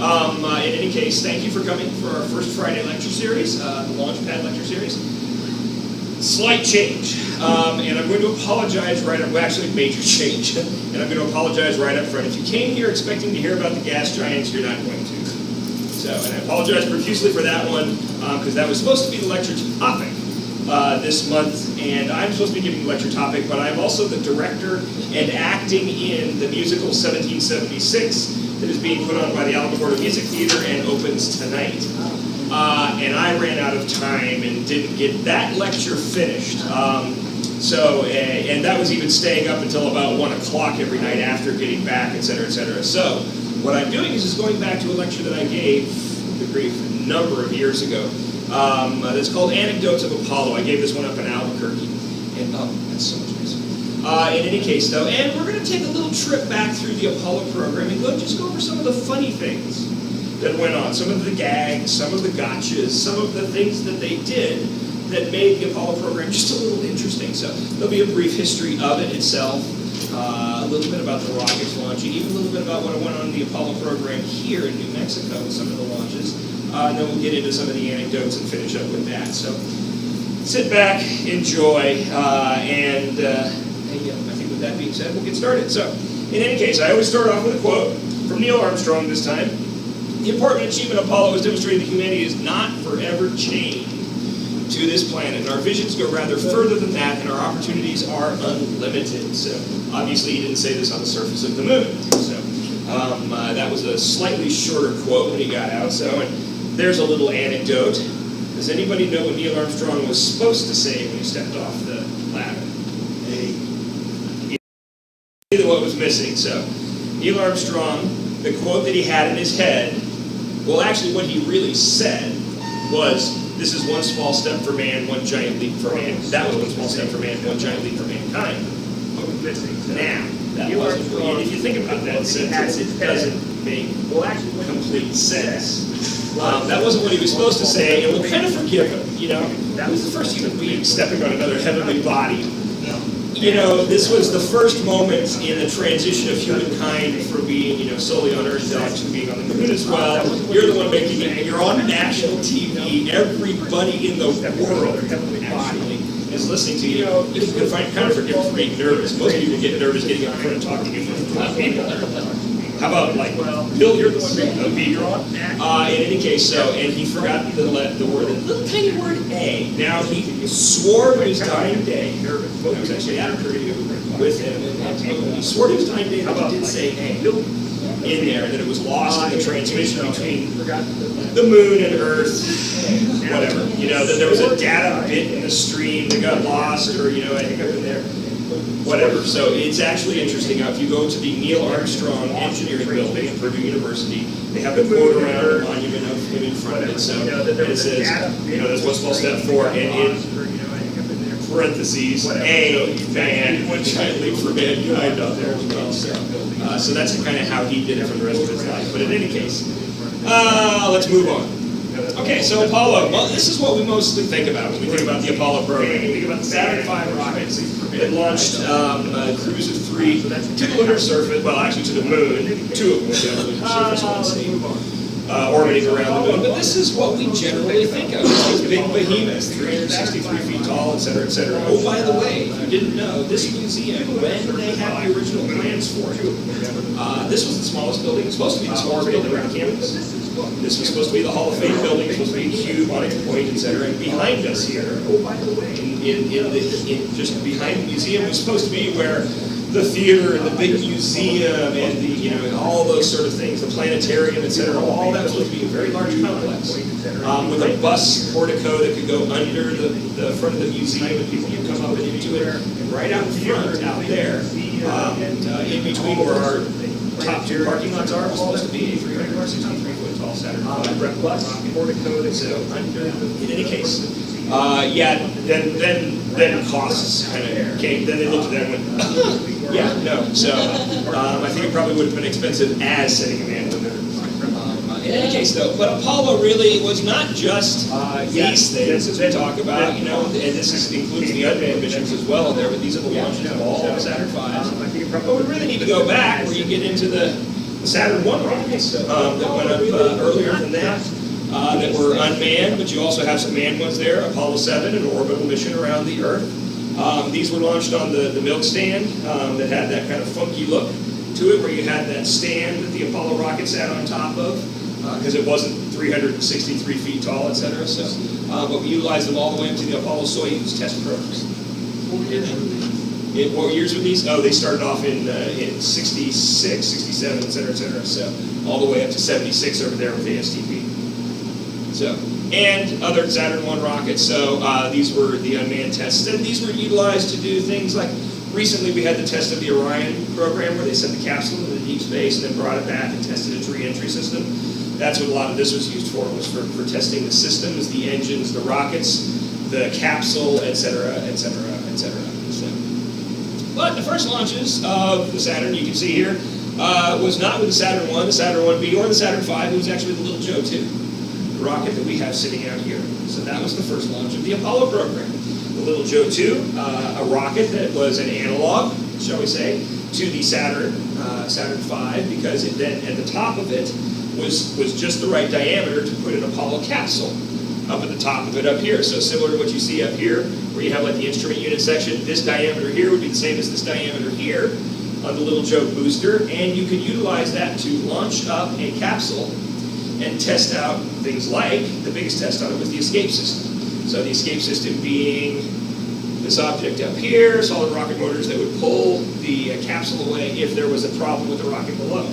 In any case, thank you for coming for our first Friday lecture series, the Launchpad lecture series. Slight change, and I'm going to apologize right up, well, actually major change, and I'm going to apologize right up front. If you came here expecting to hear about the gas giants, you're not going to. So, and I apologize profusely for that one, because that was supposed to be the lecture topic this month, and I'm supposed to be giving the lecture topic, but I'm also the director and acting in the musical 1776 that is being put on by the Alamogordo Music Theater and opens tonight. And I ran out of time and didn't get that lecture finished. And that was even staying up until about 1 o'clock every night after getting back, et cetera, et cetera. So what I'm doing is just going back to a lecture that I gave a number of years ago. That's called Anecdotes of Apollo. I gave this one up in Albuquerque. And that's so much nicer. In any case, though, and we're going to take a little trip back through the Apollo program and just go over some of the funny things that went on, some of the gags, some of the gotchas, some of the things that they did that made the Apollo program just a little interesting. So there'll be a brief history of it itself, a little bit about the rockets launching, even a little bit about what went on in the Apollo program here in New Mexico with some of the launches. And then we'll get into some of the anecdotes and finish up with that. So sit back, enjoy, and I think with that being said, we'll get started. So in any case, I always start off with a quote from Neil Armstrong this time. The important achievement of Apollo has demonstrated that humanity is not forever chained to this planet, and our visions go rather further than that, and our opportunities are unlimited. So obviously he didn't say this on the surface of the moon. So that was a slightly shorter quote when he got out. So and there's a little anecdote. Does anybody know what Neil Armstrong was supposed to say when he stepped off the ladder? Either what was missing. So Neil Armstrong, the quote that he had in his head, well, actually what he really said was, this is one small step for man, one giant leap for man. That was one small step for man, one giant leap for mankind. Now, that wasn't what, if you think about that sentence, it doesn't make complete sense. That wasn't what he was supposed to say, and we'll kind of forgive him. You know, that was the first human being stepping on another heavenly body. You know, this was the first moment in the transition of humankind from being, solely on Earth to actually being on the moon as well. You're the one making it. You're on national TV. Everybody in the world actually is listening to you. You can kind of forgive for being nervous. Most people get nervous getting up in front and talking in front of people. How about, like, Bill, you're the one making the beat. In any case, and he forgot the little tiny word A. Now, he swore to his dying day. I was actually at a preview with him, and he swore to his dying day that he did say A in there, that it was lost in the transmission between the moon and Earth, whatever. That there was a data bit in the stream that got lost, or, I think up in there. Whatever. So it's actually interesting. If you go to the Neil Armstrong Engineering Building at Purdue University, they have a quote around a monument of him in front of it. So it says, that's one small step for, and in parentheses, a man, one giant leap for mankind out there as well. So that's kind of how he did it for the rest of his life. But in any case, let's move on. Okay, so Apollo. Well, this is what we mostly think about when we think about the Apollo program. We think about the Saturn V rockets that launched a cruise of 3 to the lunar surface. Well, actually to the moon. 2 of them went down to the lunar surface, one stayed orbiting around the moon. But this is what we generally think of. These big behemoths, 363 feet tall, et cetera, et cetera. Oh, by the way, if you didn't know, this museum, when they had the original plans for it, this was the smallest building. It was supposed to be the smallest building around campus. This was supposed to be the Hall of Fame building, it was supposed to be a cube on its point, etc. And behind us here, just behind the museum, was supposed to be where the theater and the big museum and the all those sort of things, the planetarium, etc. All that was supposed to be a very large complex with a bus portico that could go under the front of the museum, and people could come up and into it. And right out front, out there, in between where our top 2 parking lots are, was supposed to be a 363-foot tall Saturn V rocket portico. So in any case, then costs kind of came. Then they looked at that and went, So I think it probably would have been expensive as sending a man to the moon. In any case, though, but Apollo really was not just these things that we talk about, and this includes the unmanned missions as well. But these are the launches of all Saturn V's. But we really need to go back where you get into the the Saturn I rockets that went up earlier than that were unmanned, but you also have some manned ones there. Apollo 7, an orbital mission around the Earth. These were launched on the milk stand that had that kind of funky look to it, where you had that stand that the Apollo rocket sat on top of, because it wasn't 363 feet tall, etc. So, but we utilized them all the way into the Apollo Soyuz test programs. What years were these? Oh, they started off in 66, 67, etc., so all the way up to 76 over there with the ASTP. So, and other Saturn I rockets. So these were the unmanned tests, and these were utilized to do things like, recently we had the test of the Orion program, where they sent the capsule into deep space and then brought it back and tested its re-entry system. That's what a lot of this was used for, was for testing the systems, the engines, the rockets, the capsule, etc., etc., etc. But the first launches of the Saturn, you can see here, was not with the Saturn I, the Saturn 1B, or the Saturn V. It was actually the little Joe 2, the rocket that we have sitting out here. So that was the first launch of the Apollo program. The little Joe 2, a rocket that was an analog, shall we say, to the Saturn V, because it then, at the top of it, was just the right diameter to put an Apollo capsule up at the top of it up here. So similar to what you see up here, where you have like the instrument unit section, this diameter here would be the same as this diameter here on the little Joe booster, and you could utilize that to launch up a capsule and test out things like, the biggest test on it was the escape system. So the escape system being this object up here, solid rocket motors that would pull the capsule away if there was a problem with the rocket below.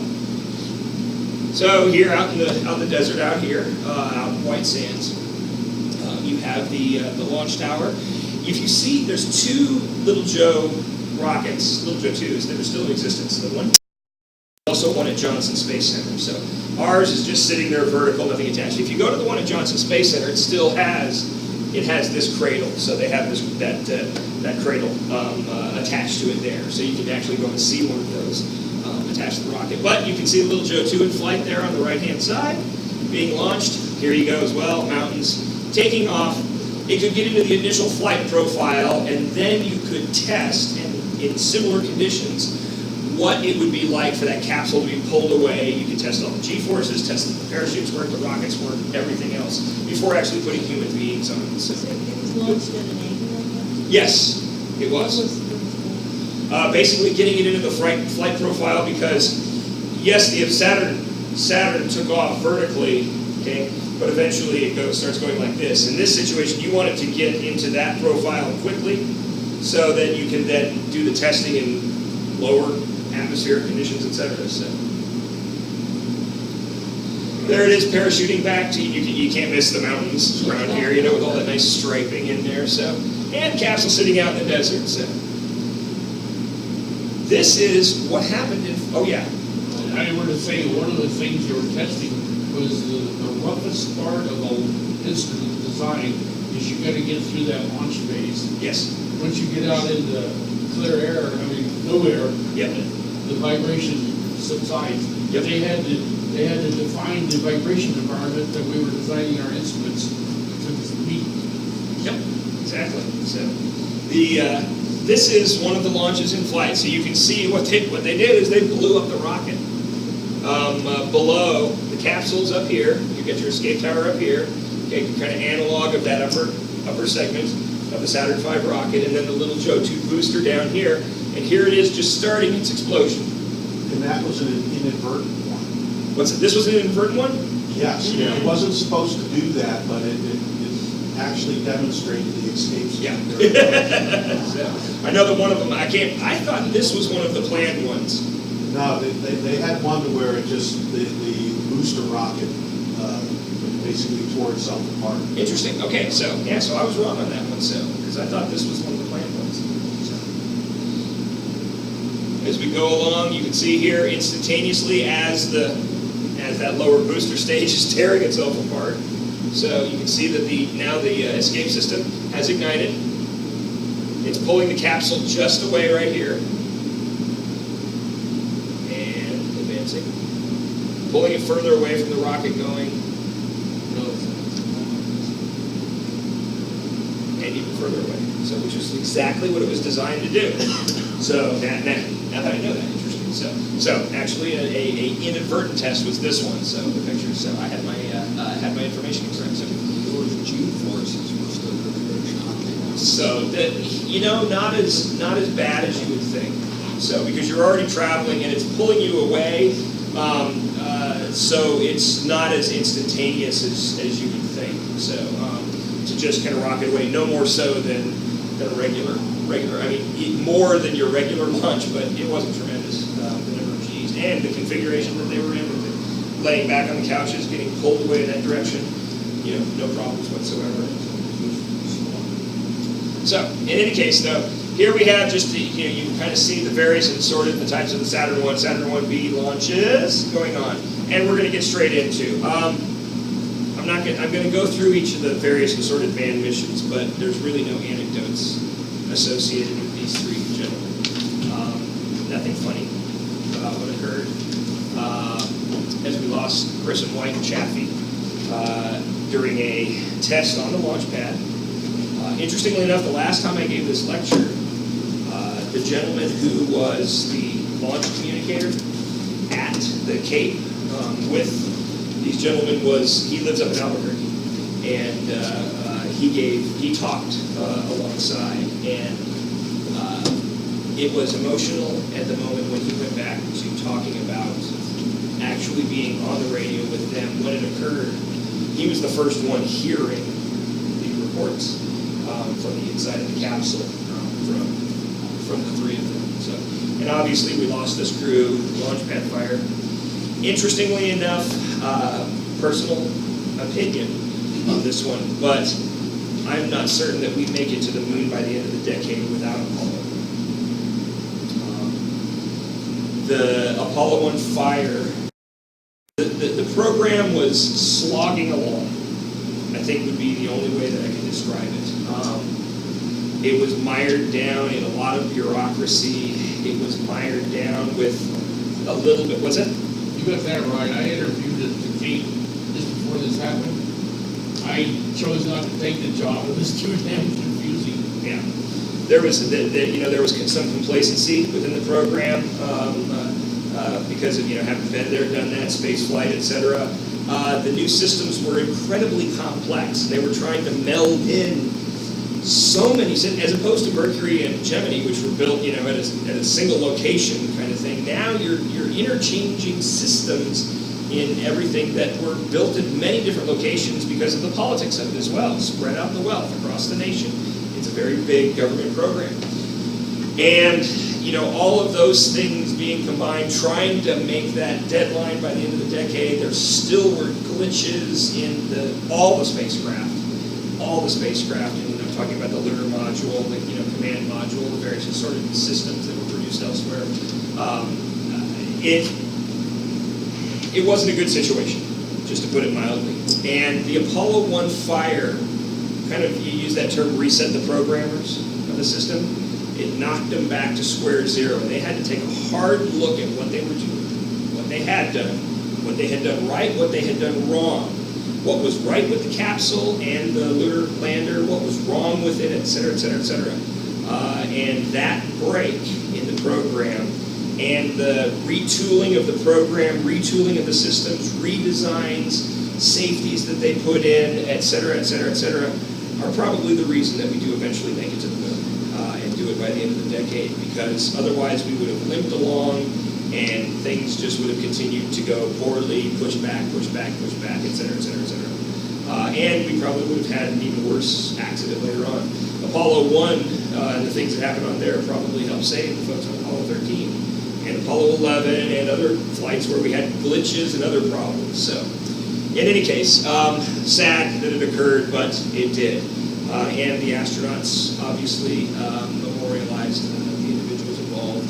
So here out in the desert out here, out in White Sands, you have the launch tower. If you see, there's two Little Joe rockets, Little Joe 2s, that are still in existence. The one, also one at Johnson Space Center. So ours is just sitting there vertical, nothing attached. If you go to the one at Johnson Space Center, it still has this cradle. So they have that cradle attached to it there. So you can actually go and see one of those attached to the rocket. But you can see the Little Joe 2 in flight there on the right-hand side, being launched. Here you go as well, mountains. Taking off, it could get into the initial flight profile, and then you could test, and in similar conditions, what it would be like for that capsule to be pulled away. You could test all the G-forces, test that the parachutes work, the rockets work, everything else, before actually putting human beings on it. So, it was launched at an angle like that? yes, it was. Basically getting it into the flight profile, because, yes, the Saturn took off vertically, okay, but eventually it starts going like this. In this situation, you want it to get into that profile quickly, so that you can then do the testing in lower atmospheric conditions, etc. So there it is, parachuting back to you can't miss the mountains around here, you know, with all that nice striping in there. So, and capsule sitting out in the desert. So this is what happened in. Oh yeah. I want to say one of the things you were testing was the roughest part of the instrument design is you got to get through that launch phase. Yes. Once you get out into clear air, no air, Yep. the vibration subsides. Yep. They had to define the vibration environment that we were designing our instruments to meet. Yep. Exactly. So this is one of the launches in flight. So you can see what they did is they blew up the rocket. Below the capsules up here, you get your escape tower up here, okay, kind of analog of that upper segment of the Saturn V rocket, and then the little Joe 2 booster down here, and here it is just starting its explosion. And that was an inadvertent one. What's it? This was an inadvertent one? Yes, it wasn't supposed to do that, but it actually demonstrated the escape system. Yeah. So, I know that one of them, I thought this was one of the planned ones. No, they had one where it just, the booster rocket basically tore itself apart. Interesting. Okay, so I was wrong on that one, so, because I thought this was one of the planned ones. So, as we go along, you can see here instantaneously as that lower booster stage is tearing itself apart. So you can see that now the escape system has ignited. It's pulling the capsule just away right here. Pulling it further away from the rocket going, and even further away. So, which is exactly what it was designed to do. So now that I know that, interesting. So actually, a inadvertent test was this one. So the picture. So I had my information correct. So Those G-forces must have been very shocking. so that not as bad as you would think. So because you're already traveling and it's pulling you away, so it's not as instantaneous as you would think. So to just kind of rocket away, no more so than a regular. I mean, more than your regular launch, but it wasn't tremendous. The number of Gs and the configuration that they were in, with it laying back on the couches, getting pulled away in that direction, no problems whatsoever. So, in any case, though, here we have just you can kind of see the various and assorted the types of the Saturn 1, Saturn 1B launches going on, and we're going to get straight into. I'm going to go through each of the various and assorted manned missions, but there's really no anecdotes associated with these three gentlemen. Nothing funny about what occurred as we lost Chris and White and Chaffee during a test on the launch pad. Interestingly enough, the last time I gave this lecture, the gentleman who was the launch communicator at the Cape with these gentlemen he lives up in Albuquerque, and he talked alongside, and it was emotional at the moment when he went back to talking about actually being on the radio with them when it occurred. He was the first one hearing the reports from the inside of the capsule from the three of them. So, and obviously we lost this crew, launch pad fire. Interestingly enough, personal opinion on this one, but I'm not certain that we make it to the moon by the end of the decade without Apollo. The Apollo 1 fire, the program was slogging along, I think would be the only way that I can describe it. It was mired down in a lot of bureaucracy. It was mired down with a little bit, was it? You got that right. I interviewed at the Cape just before this happened. I chose not to take the job. It was too damn confusing. Yeah. There was some complacency within the program because of having been there, done that, space flight, etc. The new systems were incredibly complex. They were trying to meld in so many, as opposed to Mercury and Gemini, which were built at a single location kind of thing. Now you're interchanging systems in everything that were built in many different locations because of the politics of it as well. Spread out the wealth across the nation. It's a very big government program. And, all of those things being combined, trying to make that deadline by the end of the decade, there still were glitches in all the spacecraft. And I'm talking about the lunar module, the command module, the various assorted systems that were produced elsewhere. It wasn't a good situation, just to put it mildly. And the Apollo 1 fire, you use that term, reset the programmers of the system. It knocked them back to square zero. And they had to take a hard look at what they were doing, what they had done, what they had done right, what they had done wrong, what was right with the capsule and the lunar lander, what was wrong with it, et cetera, et cetera, et cetera. And that break in the program and the retooling of the program, retooling of the systems, redesigns, safeties that they put in, et cetera, et cetera, et cetera, are probably the reason that we do eventually make it to the moon and do it by the end of the decade, because otherwise we would have limped along and things just would have continued to go poorly, push back, et cetera, et cetera, et cetera. And we probably would have had an even worse accident later on. Apollo 1 and the things that happened on there probably helped save the folks on Apollo 13 and Apollo 11 and other flights where we had glitches and other problems. So, in any case, sad that it occurred, but it did. And the astronauts obviously memorialized the individuals involved,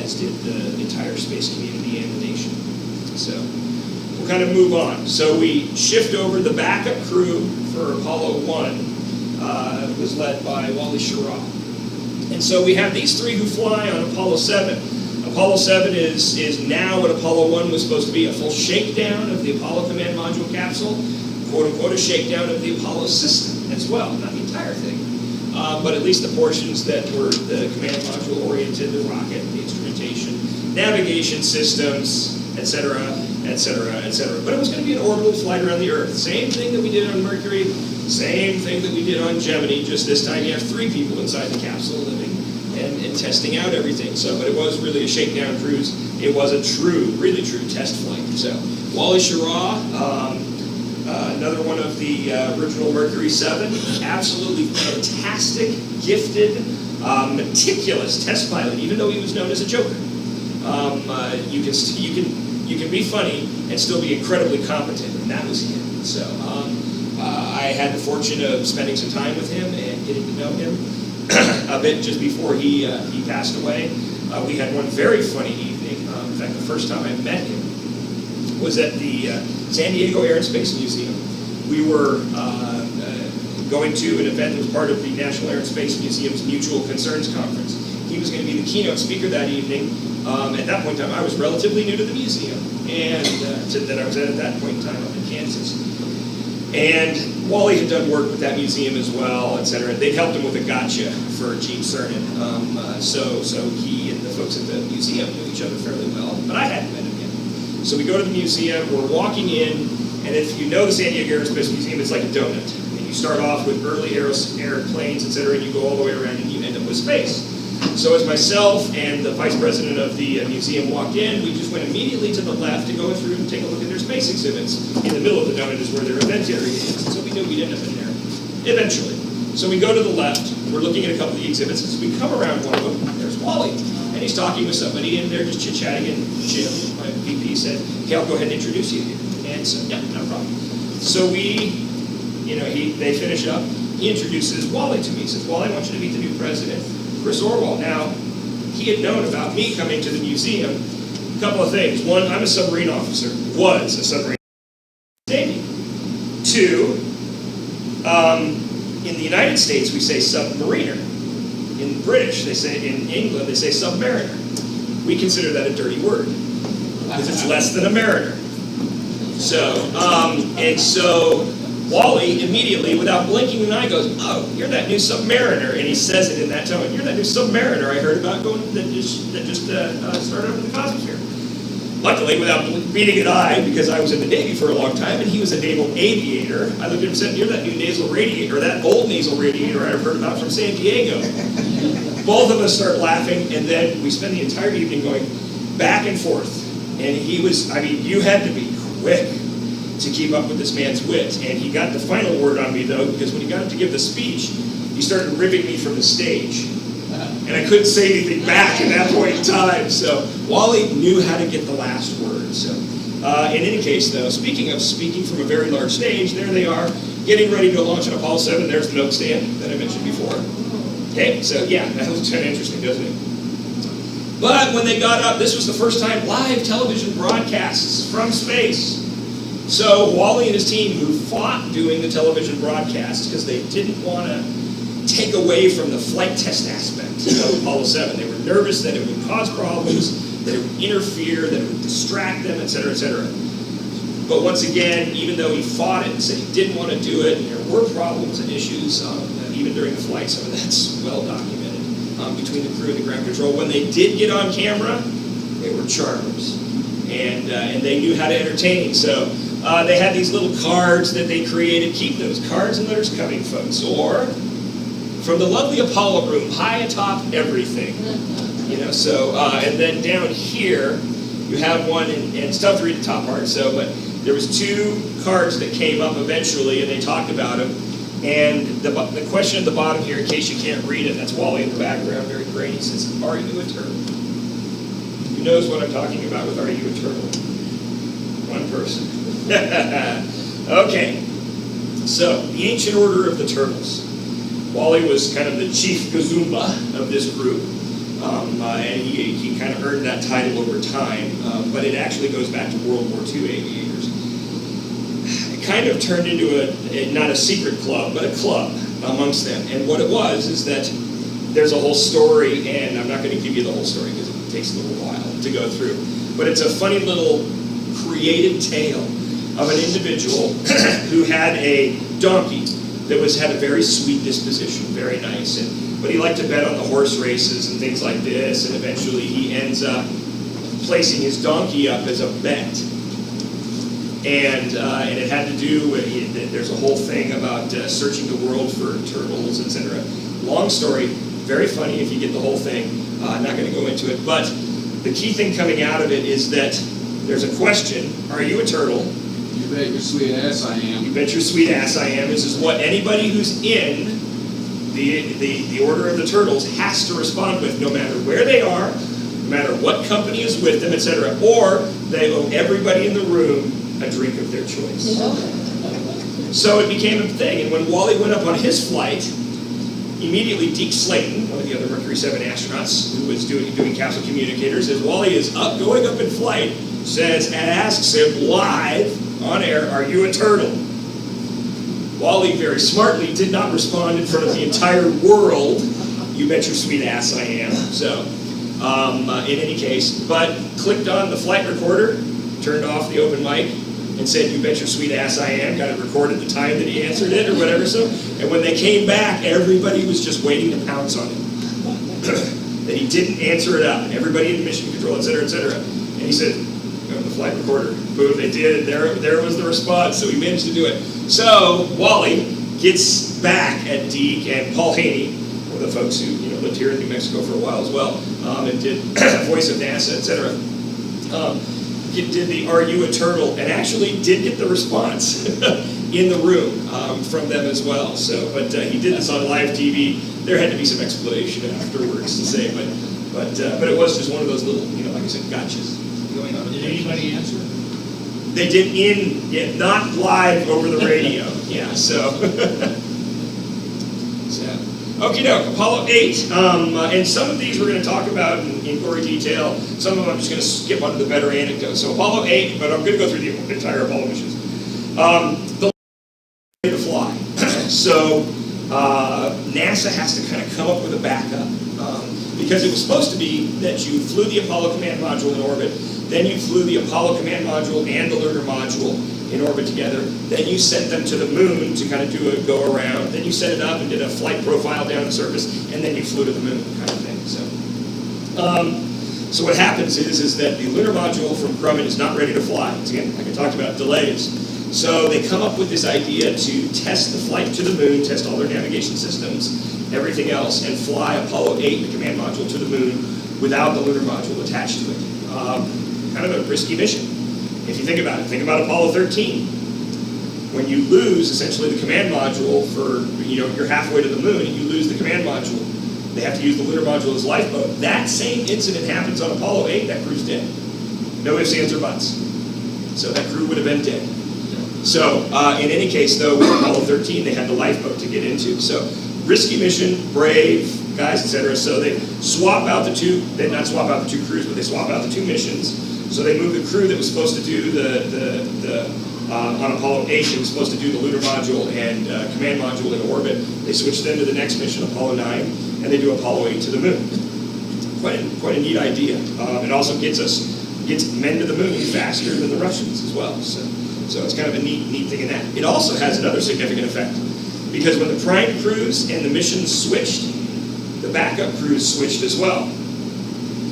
as did the entire space community and the nation. So we'll kind of move on. So we shift over. The backup crew for Apollo 1 was led by Wally Schirra. And so we have these three who fly on Apollo 7. Apollo 7 is now what Apollo 1 was supposed to be, a full shakedown of the Apollo command module capsule, quote-unquote a shakedown of the Apollo system as well, not the entire thing, but at least the portions that were the command module oriented, the rocket, the instrumentation, navigation systems, etc., etc., etc. But it was going to be an orbital flight around the Earth. Same thing that we did on Mercury, same thing that we did on Gemini, just this time you have 3 people inside the capsule living and testing out everything. So, but it was really a shakedown cruise. It was a true, really true test flight. So, Wally Schirra, another one of the original Mercury 7, absolutely fantastic, gifted, meticulous test pilot, even though he was known as a joker. You can be funny and still be incredibly competent, and that was him. So I had the fortune of spending some time with him and getting to know him a bit just before he passed away. We had one very funny evening. In fact, the first time I met him was at the San Diego Air and Space Museum. We were going to an event that was part of the National Air and Space Museum's Mutual Concerns Conference. He was going to be the keynote speaker that evening. At that point in time, I was relatively new to the museum, and that I was at that point in time up in Kansas. And Wally had done work with that museum as well, etc. They'd helped him with a gotcha for Gene Cernan. So he and the folks at the museum knew each other fairly well, but I hadn't met him yet. So we go to the museum, we're walking in, and if you know the San Diego Air and Space Museum, it's like a donut. And you start off with early airplanes, etc., and you go all the way around and you end up with space. So as myself and the vice president of the museum walked in, we just went immediately to the left to go through and take a look at their space exhibits. In the middle of the donut is where their event area is, so we knew we'd end up in there eventually. So we go to the left, we're looking at a couple of the exhibits. As we come around one of them, there's Wally, and he's talking with somebody, and they're just chit-chatting, and Jim, my VP, said, "Okay, I'll go ahead and introduce you here." And so, yeah, no problem. So they finish up. He introduces Wally to me. He says, "Wally, I want you to meet the new president, Chris Orwoll." Now, he had known about me coming to the museum. A couple of things. One, I'm a submarine officer. Was a submarine Navy. 2, in the United States, we say submariner. In British, in England, they say submariner. We consider that a dirty word, because it's less than a mariner. So, Wally immediately, without blinking an eye, goes, "Oh, you're that new submariner," and he says it in that tone. "You're that new submariner I heard about that just started up in the Cosmosphere." Luckily, without beating an eye, because I was in the Navy for a long time, and he was a naval aviator, I looked at him and said, "You're that new nasal radiator, or that old nasal radiator I've heard about from San Diego." Both of us start laughing, and then we spend the entire evening going back and forth. And you had to be quick to keep up with this man's wit. And he got the final word on me, though, because when he got up to give the speech, he started ripping me from the stage. And I couldn't say anything back at that point in time. So Wally knew how to get the last word. So in any case, though, speaking of speaking from a very large stage, there they are, getting ready to launch on Apollo 7. There's the milk stand that I mentioned before. Okay, so yeah, that looks kind of interesting, doesn't it? But when they got up, this was the first time live television broadcasts from space. So Wally and his team, who fought doing the television broadcasts because they didn't want to take away from the flight test aspect of Apollo 7. They were nervous that it would cause problems, that it would interfere, that it would distract them, etc., etc. But once again, even though he fought it and said he didn't want to do it, and there were problems and issues, even during the flight, some of that's well documented, between the crew and the ground control. When they did get on camera, they were charmers. And they knew how to entertain. So they had these little cards that they created. Keep those cards and letters coming, folks. Or, from the lovely Apollo room, high atop everything. And then down here, you have one, and it's tough to read the top part, but there was 2 cards that came up eventually, and they talked about them. And the question at the bottom here, in case you can't read it, that's Wally in the background, very grainy, says, "Are you a turtle?" Who knows what I'm talking about with "Are you a turtle?" One person. Okay, so the ancient order of the turtles. Wally was kind of the chief gazumba of this group, and he kind of earned that title over time, but it actually goes back to World War II aviators. It kind of turned into not a secret club, but a club amongst them, and what it was is that there's a whole story, and I'm not going to give you the whole story because it takes a little while to go through, but it's a funny little creative tale of an individual who had a donkey that had a very sweet disposition, very nice, but he liked to bet on the horse races and things like this, and eventually he ends up placing his donkey up as a bet. And it had to do with, there's a whole thing about searching the world for turtles, etc. Long story, very funny if you get the whole thing. I'm not going to go into it. But the key thing coming out of it is that there's a question, are you a turtle? You bet your sweet ass I am. You bet your sweet ass I am. This is what anybody who's in the Order of the Turtles has to respond with, no matter where they are, no matter what company is with them, etc. Or they owe everybody in the room a drink of their choice. So it became a thing, and when Wally went up on his flight, immediately Deke Slayton, one of the other Mercury 7 astronauts who was doing capsule communicators, as Wally is going up in flight, asks him live on air, "Are you a turtle?" Wally very smartly did not respond in front of the entire world. "You bet your sweet ass I am." So, in any case, but clicked on the flight recorder, turned off the open mic, and said, "You bet your sweet ass I am," kind of recorded the time that he answered it or whatever. So, and when they came back, everybody was just waiting to pounce on him. That he didn't answer it up, and everybody in mission control, etc., etc. And he said, "The flight recorder." Boom, they did. There was the response. So he managed to do it. So Wally gets back at Deke and Paul Haney, one of the folks who lived here in New Mexico for a while as well, and did Voice of NASA, etc. Did the "Are you a turtle?" and actually did get the response in the room from them as well. So, but he did this on live TV. There had to be some explanation afterwards to say, but it was just one of those little, like I said, gotchas going on. Did anybody answer? They did not live over the radio. Yeah, so. Okie doke, Apollo 8, and some of these we're going to talk about in gory detail. Some of them I'm just going to skip onto the better anecdotes. So Apollo 8, but I'm going to go through the entire Apollo missions. The to fly. So NASA has to kind of come up with a backup. Because it was supposed to be that you flew the Apollo command module in orbit, then you flew the Apollo command module and the lunar module in orbit together, then you sent them to the moon to kind of do a go around, then you set it up and did a flight profile down the surface, and then you flew to the moon, kind of thing. So what happens is that the lunar module from Grumman is not ready to fly. It's, again, like I talked about, delays. So they come up with this idea to test the flight to the moon, test all their navigation systems, everything else, and fly Apollo 8, the command module, to the moon without the lunar module attached to it. Kind of a risky mission. If you think about it, think about Apollo 13. When you lose essentially the command module for, you're halfway to the moon and you lose the command module, they have to use the lunar module as lifeboat. That same incident happens on Apollo 8, that crew's dead. No ifs, ands, or buts. So that crew would have been dead. So in any case, though, with Apollo 13, they had the lifeboat to get into. So risky mission, brave guys, etc. So they swap out the two, they not swap out the two crews, but they swap out the two missions. So they move the crew that was supposed to do on Apollo 8, they were supposed to do the lunar module and command module in orbit. They switch them to the next mission, Apollo 9, and they do Apollo 8 to the moon. Quite a neat idea. It also gets men to the moon faster than the Russians as well. So it's kind of a neat thing in that. It also has another significant effect, because when the prime crews and the missions switched, the backup crews switched as well.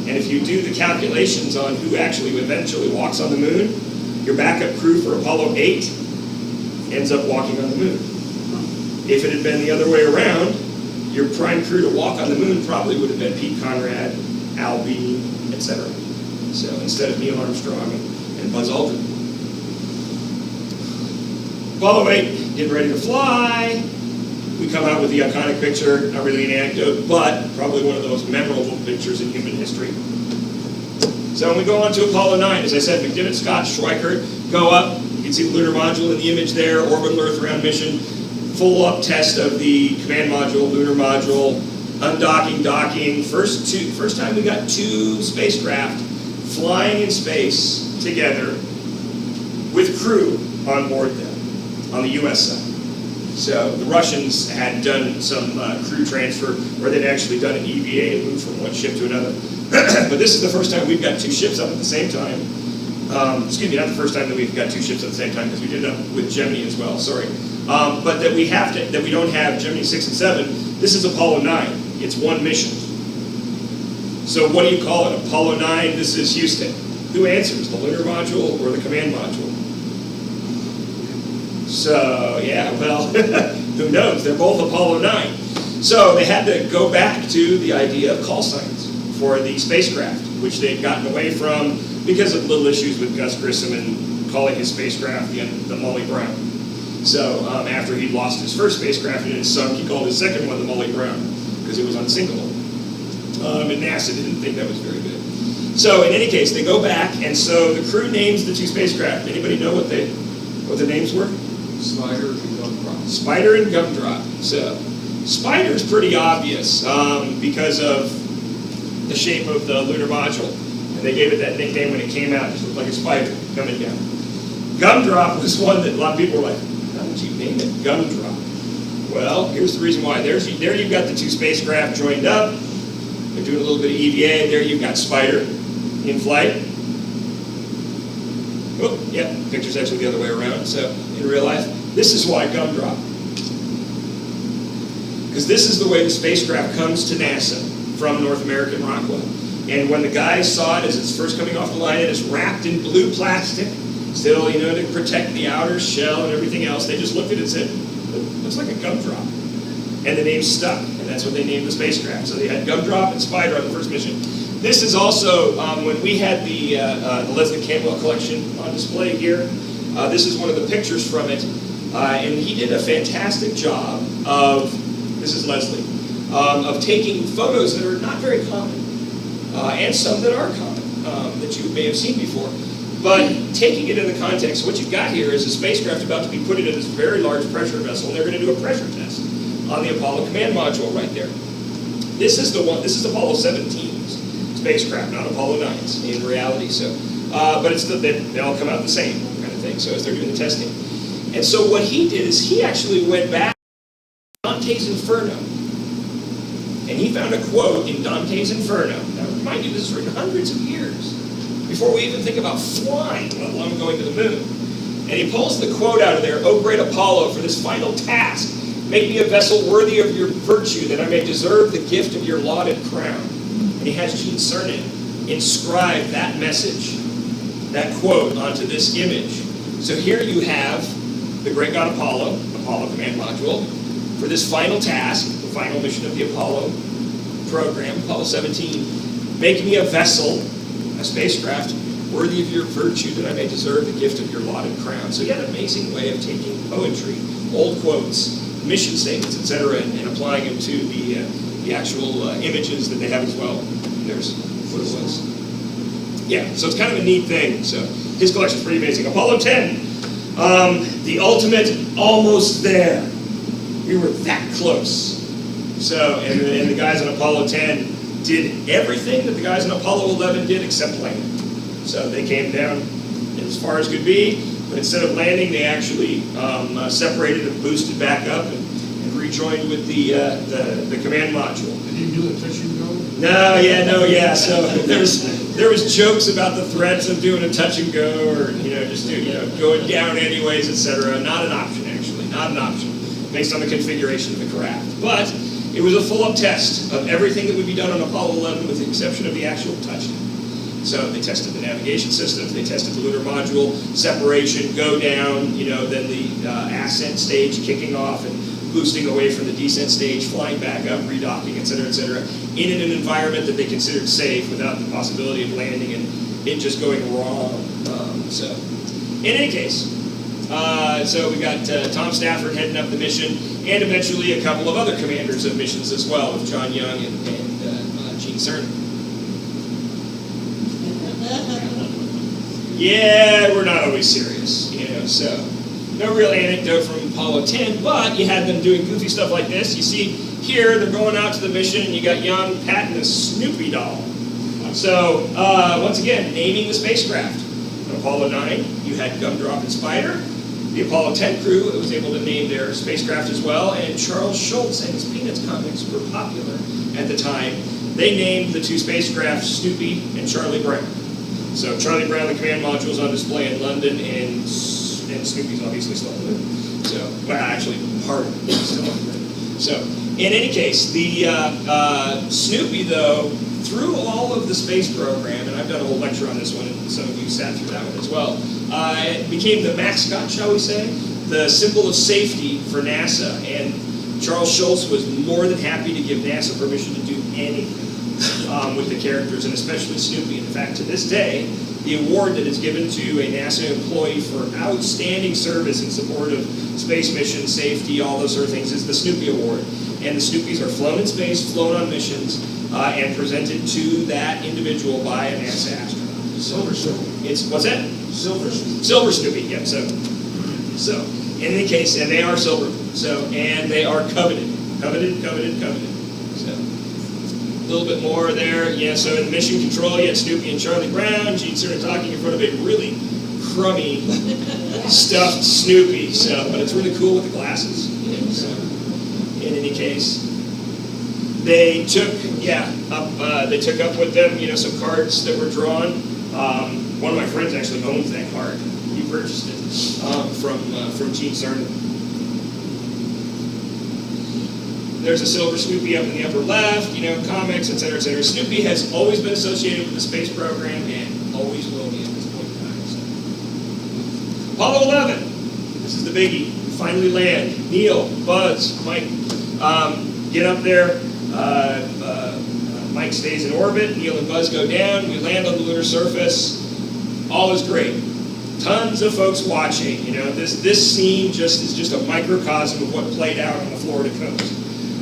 And if you do the calculations on who actually eventually walks on the moon, your backup crew for Apollo 8 ends up walking on the moon. If it had been the other way around, your prime crew to walk on the moon probably would have been Pete Conrad, Al Bean, etc. So instead of Neil Armstrong and Buzz Aldrin. Apollo 8, getting ready to fly. We come out with the iconic picture, not really an anecdote, but probably one of the most memorable pictures in human history. So when we go on to Apollo 9, as I said, McDivitt, Scott, Schweikert go up. You can see the lunar module in the image there, orbital Earth-round mission, full-up test of the command module, lunar module, undocking, docking. First time we got two spacecraft flying in space together with crew on board them on the U.S. side. So the Russians had done some crew transfer where they'd actually done an EVA and moved from one ship to another. But this is the first time we've got two ships up at the same time. Excuse me, not the first time that we've got two ships at the same time, because we did it up with Gemini as well, sorry. But that we don't have Gemini 6 and 7. This is Apollo 9. It's one mission. So what do you call it? Apollo 9, this is Houston. Who answers, the lunar module or the command module? So, yeah, well, who knows? They're both Apollo 9. So they had to go back to the idea of call signs for the spacecraft, which they'd gotten away from because of little issues with Gus Grissom and calling his spacecraft the Molly Brown. So after he'd lost his first spacecraft and it sunk, he called his second one the Molly Brown because it was unsinkable. And NASA didn't think that was very good. So in any case, they go back, and so the crew names the two spacecraft. Anybody know what the names were? Spider and Gumdrop. Spider and Gumdrop. So Spider's pretty obvious because of the shape of the lunar module. And they gave it that nickname when it came out. It just looked like a spider coming down. Gumdrop was one that a lot of people were like, how did you name it Gumdrop? Well, here's the reason why. There you've got the two spacecraft joined up. They're doing a little bit of EVA. There you've got Spider in flight. Oh, yeah, the picture's actually the other way around. So in real life, this is why Gumdrop. Because this is the way the spacecraft comes to NASA from North American Rockwell. And when the guys saw it as it's first coming off the line, and it's wrapped in blue plastic, still, to protect the outer shell and everything else, they just looked at it and said, looks like a gumdrop. And the name stuck, and that's what they named the spacecraft. So they had Gumdrop and Spider on the first mission. This is also, when we had the Leslie Campbell collection on display here, this is one of the pictures from it. And he did a fantastic job of, this is Leslie, of taking photos that are not very common, and some that are common, that you may have seen before. But taking it in the context, what you've got here is a spacecraft about to be put into this very large pressure vessel, and they're going to do a pressure test on the Apollo command module right there. This is Apollo 17's spacecraft, not Apollo 9's in reality. So, but it's they all come out the same kind of thing. So as they're doing the testing, and so what he did is he actually went back to Dante's Inferno, and he found a quote in Dante's Inferno. Now, remind you, this was written hundreds of years before we even think about flying, let alone going to the moon. And he pulls the quote out of there, "O great Apollo, for this final task, make me a vessel worthy of your virtue, that I may deserve the gift of your lauded crown." And he has Gene Cernan inscribe that message, that quote, onto this image. So here you have the great god Apollo command module, for this final task, the final mission of the Apollo program, Apollo 17, make me a vessel, a spacecraft, worthy of your virtue, that I may deserve the gift of your lauded crown. So he had an amazing way of taking poetry, old quotes, mission statements, etc., and applying them to the actual images that they have as well. And there's what it was. Yeah, so it's kind of a neat thing. So his collection's pretty amazing. Apollo 10, the ultimate almost there. We were that close. So, and the guys on Apollo 10 did everything that the guys on Apollo 11 did except land. So they came down as far as could be, but instead of landing, they actually separated and boosted back up and rejoined with the command module. Did you do a touch and go? No. So there was jokes about the threats of doing a touch and go, or going down anyways, etc. Not an option, actually, not an option, based on the configuration of the craft. But it was a full-up test of everything that would be done on Apollo 11, with the exception of the actual touchdown. So they tested the navigation systems, they tested the lunar module, separation, go down, then the ascent stage kicking off and boosting away from the descent stage, flying back up, redocking, etc., in an environment that they considered safe without the possibility of landing and it just going wrong. So in any case, so we got Tom Stafford heading up the mission, and eventually a couple of other commanders of missions as well, with John Young and Gene Cernan. Yeah, we're not always serious, so no real anecdote from Apollo 10, but you had them doing goofy stuff like this. You see here, they're going out to the mission, and you got Young patting a Snoopy doll. So, once again, naming the spacecraft. On Apollo 9, you had Gumdrop and Spider. The Apollo 10 crew was able to name their spacecraft as well, and Charles Schulz and his Peanuts comics were popular at the time. They named the two spacecraft Snoopy and Charlie Brown. So Charlie Brown, the command module, is on display in London, and Snoopy's obviously still on it. So, well, actually, part of it is still on it. So, in any case, the Snoopy, though, through all of the space program, and I've done a whole lecture on this one, and some of you sat through that one as well, it became the mascot, shall we say, the symbol of safety for NASA, and Charles Schulz was more than happy to give NASA permission to do anything with the characters, and especially Snoopy. In fact, to this day, the award that is given to a NASA employee for outstanding service in support of space mission safety, all those sort of things, is the Snoopy Award. And the Snoopies are flown in space, flown on missions, and presented to that individual by a NASA astronaut. Silver Snoopy. It's, what's that? Silver Snoopy. Silver Snoopy, yep. So, in any case, and they are silver. So, and they are coveted. Coveted. So, a little bit more there. Yeah, so in mission control, you had Snoopy and Charlie Brown. Gene sort of talking in front of a really crummy, stuffed Snoopy. So, but it's really cool with the glasses. So, in any case, they took, they took up with them, some cards that were drawn. One of my friends actually owns that card. He purchased it from Gene Cernan. There's a silver Snoopy up in the upper left, comics, etc., etc. Snoopy has always been associated with the space program and always will be at this point in time. So. Apollo 11. This is the biggie. We finally land. Neil, Buzz, Mike get up there. Mike stays in orbit. Neil and Buzz go down. We land on the lunar surface. All is great. Tons of folks watching. This scene is just a microcosm of what played out on the Florida coast.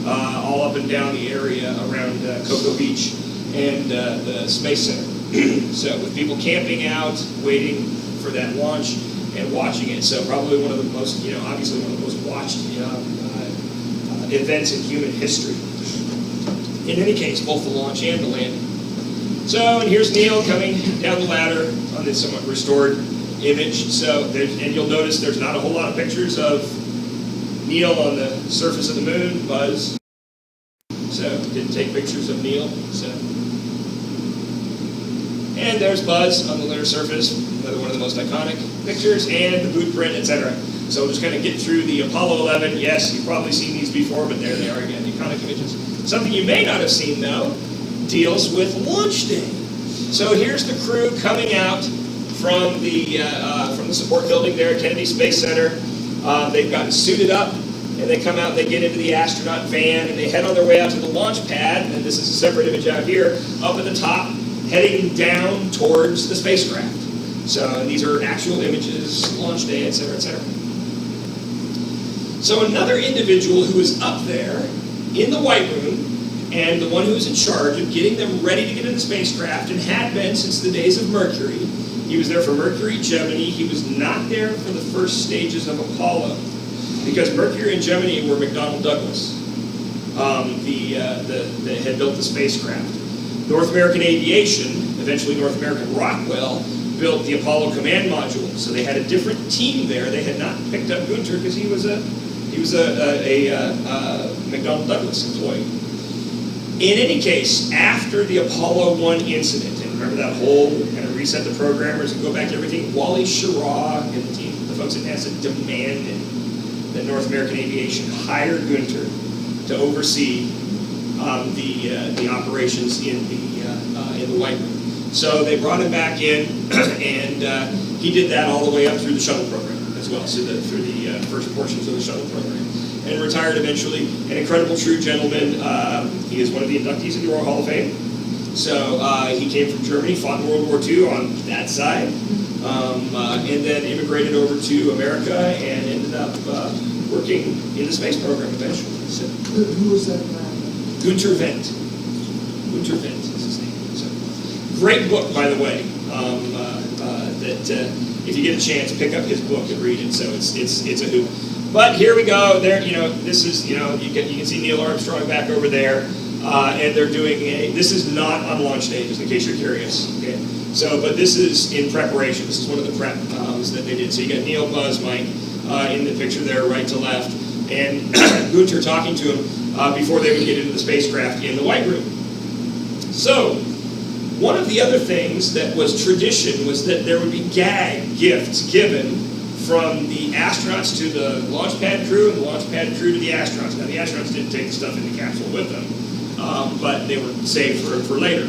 All up and down the area around Cocoa Beach and the Space Center. So with people camping out, waiting for that launch and watching it. So probably one of the most, obviously one of the most watched events in human history. In any case, both the launch and the landing. So, and here's Neil coming down the ladder on this somewhat restored image. So, and you'll notice there's not a whole lot of pictures of Neil on the surface of the moon. Buzz. So, didn't take pictures of Neil. So, and there's Buzz on the lunar surface, another one of the most iconic pictures, and the boot print, etc. So we'll just kind of get through the Apollo 11. Yes, you've probably seen these before, but there they are again, the iconic images. Something you may not have seen, though, deals with launch day. So here's the crew coming out from the support building there at Kennedy Space Center. They've gotten suited up, and they come out, they get into the astronaut van, and they head on their way out to the launch pad, and this is a separate image out here, up at the top, heading down towards the spacecraft. So these are actual images, launch day, etc., etc. So another individual who is up there in the White Room, and the one who was in charge of getting them ready to get in the spacecraft, and had been since the days of Mercury. He was there for Mercury, Gemini. He was not there for the first stages of Apollo, because Mercury and Gemini were McDonnell Douglas. That had built the spacecraft. North American Aviation, eventually North American Rockwell, built the Apollo command module. So they had a different team there. They had not picked up Gunter because he was a McDonnell Douglas employee. In any case, after the Apollo 1 incident, and remember that whole kind of reset the programmers and go back to everything, Wally Schirra and the team, the folks at NASA, demanded that North American Aviation hire Gunter to oversee the operations in the White Room. So they brought him back in, and he did that all the way up through the shuttle program as well, so through the first portions of the shuttle program, and retired eventually. An incredible, true gentleman. He is one of the inductees into our Hall of Fame. So he came from Germany, fought in World War II on that side, and then immigrated over to America and ended up working in the space program eventually. So, who was that guy? Gunter Wendt. Gunter Wendt is his name. So, great book, by the way. That if you get a chance, pick up his book and read it. So it's a hoot. But here we go. There, this is, you can see Neil Armstrong back over there, and they're doing this is not on launch day, just in case you're curious. Okay. So, but this is in preparation. This is one of the prep that they did. So you got Neil, Buzz, Mike in the picture there, right to left, and Gunter talking to him before they would get into the spacecraft in the White Room. So, one of the other things that was tradition was that there would be gag gifts given from the astronauts to the launch pad crew, and the launch pad crew to the astronauts. Now, the astronauts didn't take the stuff in the capsule with them, but they were saved for later.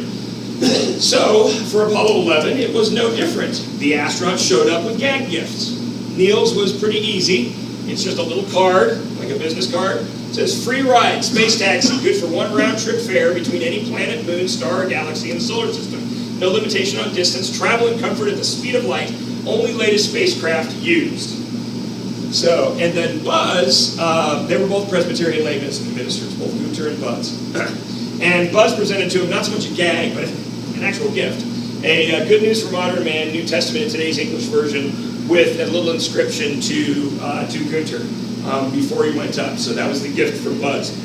So, for Apollo 11, it was no different. The astronauts showed up with gag gifts. Neil's was pretty easy. It's just a little card, like a business card. It says, free ride, space taxi, good for one round-trip fare between any planet, moon, star, or galaxy in the solar system. No limitation on distance, travel and comfort at the speed of light, only latest spacecraft used. So, and then Buzz, they were both Presbyterian lay ministers, both Gunter and Buzz. And Buzz presented to him not so much a gag, but an actual gift. A good news for modern man, New Testament in today's English version, with a little inscription to Gunter before he went up. So that was the gift from Buzz.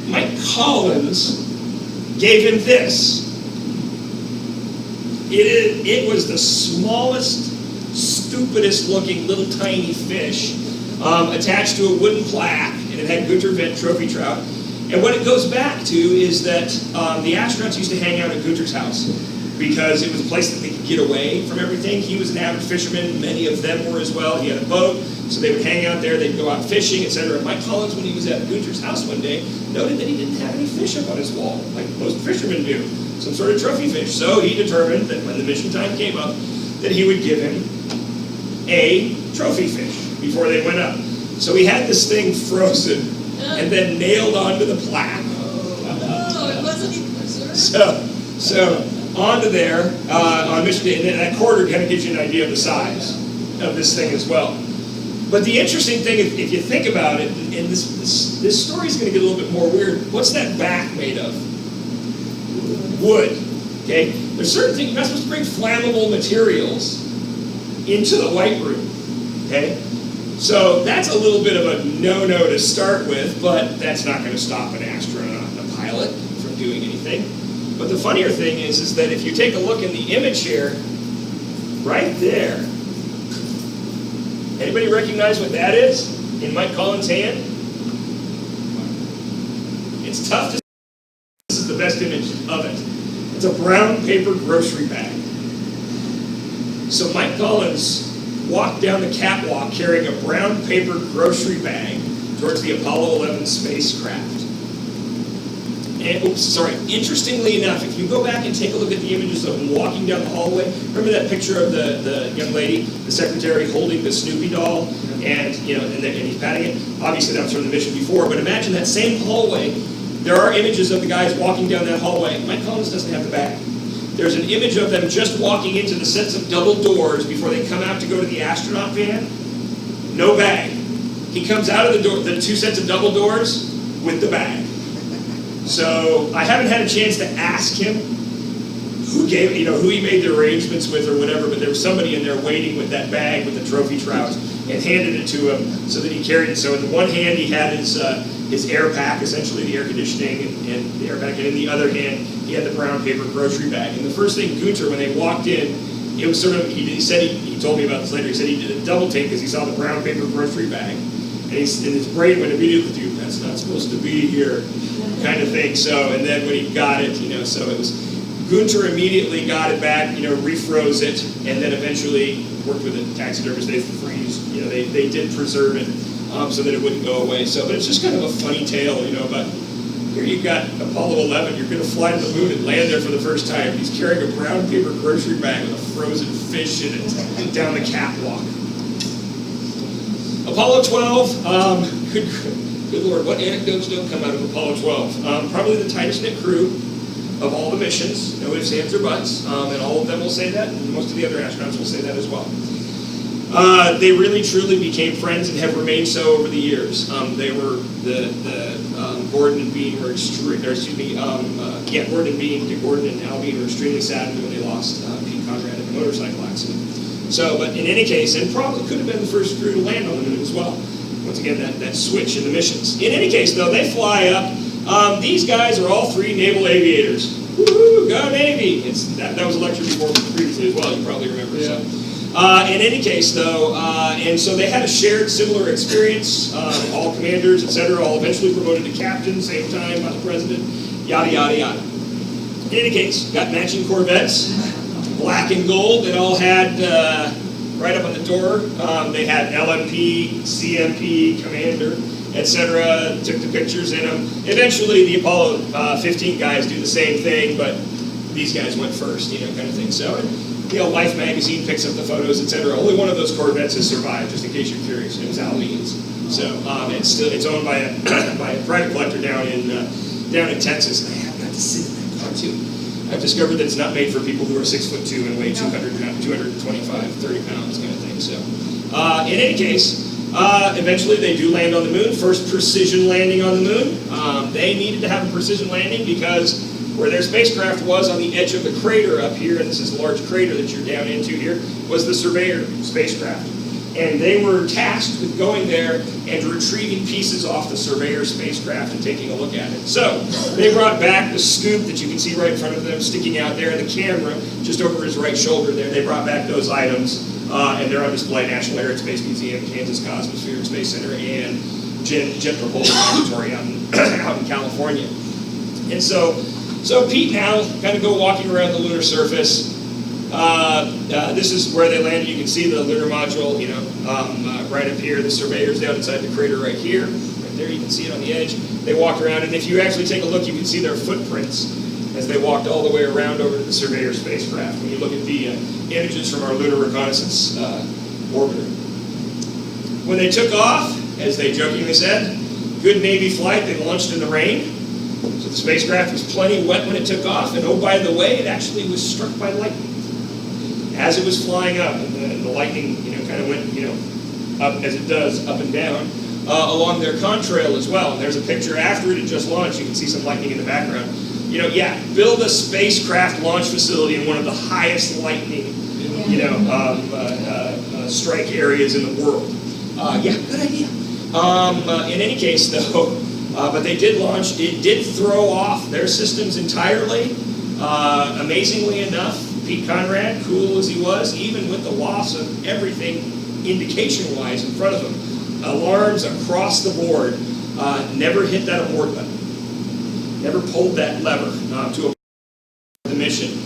Mike Collins gave him this. It was the smallest, stupidest looking little tiny fish attached to a wooden plaque, and it had Gunter Vent trophy trout. And what it goes back to is that the astronauts used to hang out at Gunter's house because it was a place that they could get away from everything. He was an avid fisherman, many of them were as well. He had a boat, so they would hang out there, they'd go out fishing, etc. Mike Collins, when he was at Gunter's house one day, noted that he didn't have any fish up on his wall, like most fishermen do, some sort of trophy fish. So he determined that when the mission time came up, that he would give him a trophy fish before they went up. So he had this thing frozen and then nailed onto the plaque. Oh, it wasn't even preserved? So onto there on mission day, and then that quarter kind of gives you an idea of the size of this thing as well. But the interesting thing, if you think about it, and this story is going to get a little bit more weird. What's that back made of? Wood. Okay. There's certain things you're not supposed to bring flammable materials into the White Room. Okay. So that's a little bit of a no-no to start with, but that's not going to stop an astronaut, a pilot, from doing anything. But the funnier thing is that if you take a look in the image here, right there, anybody recognize what that is in Mike Collins' hand? It's tough to see. This is the best image of it. It's a brown paper grocery bag. So Mike Collins walked down the catwalk carrying a brown paper grocery bag towards the Apollo 11 spacecraft. And, interestingly enough, if you go back and take a look at the images of him walking down the hallway, remember that picture of the young lady, the secretary, holding the Snoopy doll, and and he's patting it? Obviously that was from the mission before, but imagine that same hallway. There are images of the guys walking down that hallway. Mike Collins doesn't have the bag. There's an image of them just walking into the sets of double doors before they come out to go to the astronaut van. No bag. He comes out of the door, the two sets of double doors, with the bag. So I haven't had a chance to ask him who he made the arrangements with or whatever, but there was somebody in there waiting with that bag with the trophy trout and handed it to him so that he carried it. So in the one hand he had his air pack, essentially the air conditioning and the air pack, and in the other hand he had the brown paper grocery bag. And the first thing Gunter, when they walked in, it was sort of, he told me about this later, he said he did a double take because he saw the brown paper grocery bag. And his brain went immediately to, that's not supposed to be here, kind of thing. So, and then when he got it, so it was, Gunter immediately got it back, refroze it, and then eventually worked with a taxidermist. They they did preserve it so that it wouldn't go away. So, but it's just kind of a funny tale, but here you've got Apollo 11, you're going to fly to the moon and land there for the first time. He's carrying a brown paper grocery bag with a frozen fish in it down the catwalk. Apollo 12, good Lord, what anecdotes don't come out of Apollo 12? Probably the tightest knit crew of all the missions, no ifs, ands, or buts, and all of them will say that, and most of the other astronauts will say that as well. They really truly became friends and have remained so over the years. They were Gordon and Bean were Gordon and Bean, Dick Gordon and Al Bean were extremely saddened when they lost Pete Conrad in a motorcycle accident. So, but in any case, and probably could have been the first crew to land on the moon as well. Once again, that switch in the missions. In any case, though, they fly up. These guys are all three naval aviators. Woo-hoo, go Navy! That was a lecture before previously as well, you probably remember. Yeah. So. In any case, though, and so they had a shared similar experience, all commanders, etc., all eventually promoted to captain, same time by the president, yada, yada, yada. In any case, got matching Corvettes, black and gold, that all had, right up on the door, they had LMP, CMP, commander, etc. Took the pictures in them. Eventually, the Apollo 15 guys do the same thing, but these guys went first, kind of thing. So, Life magazine picks up the photos, etc. Only one of those Corvettes has survived, just in case you're curious. It was Albine's. So it's owned by a private collector down in Texas. And I have got to sit in that car too. I've discovered that it's not made for people who are 6'2" and weigh 225, 30 pounds, kind of thing. So, in any case, eventually they do land on the moon. First precision landing on the moon. They needed to have a precision landing because where their spacecraft was on the edge of the crater up here, and this is a large crater that you're down into here, was the Surveyor spacecraft. And they were tasked with going there and retrieving pieces off the Surveyor spacecraft and taking a look at it. So they brought back the scoop that you can see right in front of them sticking out there, and the camera just over his right shoulder there. They brought back those items, and they're on display at National Air and Space Museum, Kansas Cosmosphere and Space Center, and Jet Propulsion Laboratory out in California. And so Pete now kind of go walking around the lunar surface. This is where they landed. You can see the lunar module, right up here. The Surveyor's down inside the crater right here. Right there, you can see it on the edge. They walked around, and if you actually take a look, you can see their footprints as they walked all the way around over to the Surveyor spacecraft. When you look at the images from our Lunar Reconnaissance Orbiter. When they took off, as they jokingly said, good Navy flight, they launched in the rain. So the spacecraft was plenty wet when it took off, and oh, by the way, it actually was struck by lightning as it was flying up, and the lightning, kind of went, up as it does, up and down, along their contrail as well. And there's a picture after it had just launched. You can see some lightning in the background. Build a spacecraft launch facility in one of the highest lightning, strike areas in the world. Good idea. In any case, though, but they did launch. It did throw off their systems entirely. Amazingly enough, Pete Conrad, cool as he was, even with the loss of everything indication-wise in front of him, alarms across the board, never hit that abort button. Never pulled that lever to abort the mission.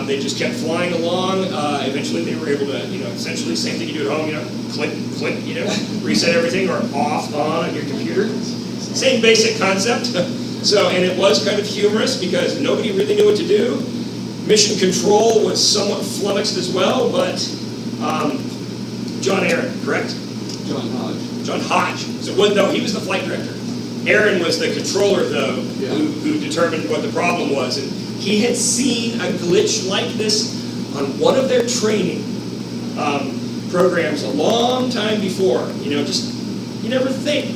They just kept flying along. Eventually they were able to, essentially same thing you do at home, click, reset everything, or off, on your computer. Same basic concept. So, and it was kind of humorous because nobody really knew what to do. Mission control was somewhat flummoxed as well, but John Aaron, correct? John Hodge. John Hodge. So, no, he was the flight director. Aaron was the controller, though, who determined what the problem was. And he had seen a glitch like this on one of their training programs a long time before. You never think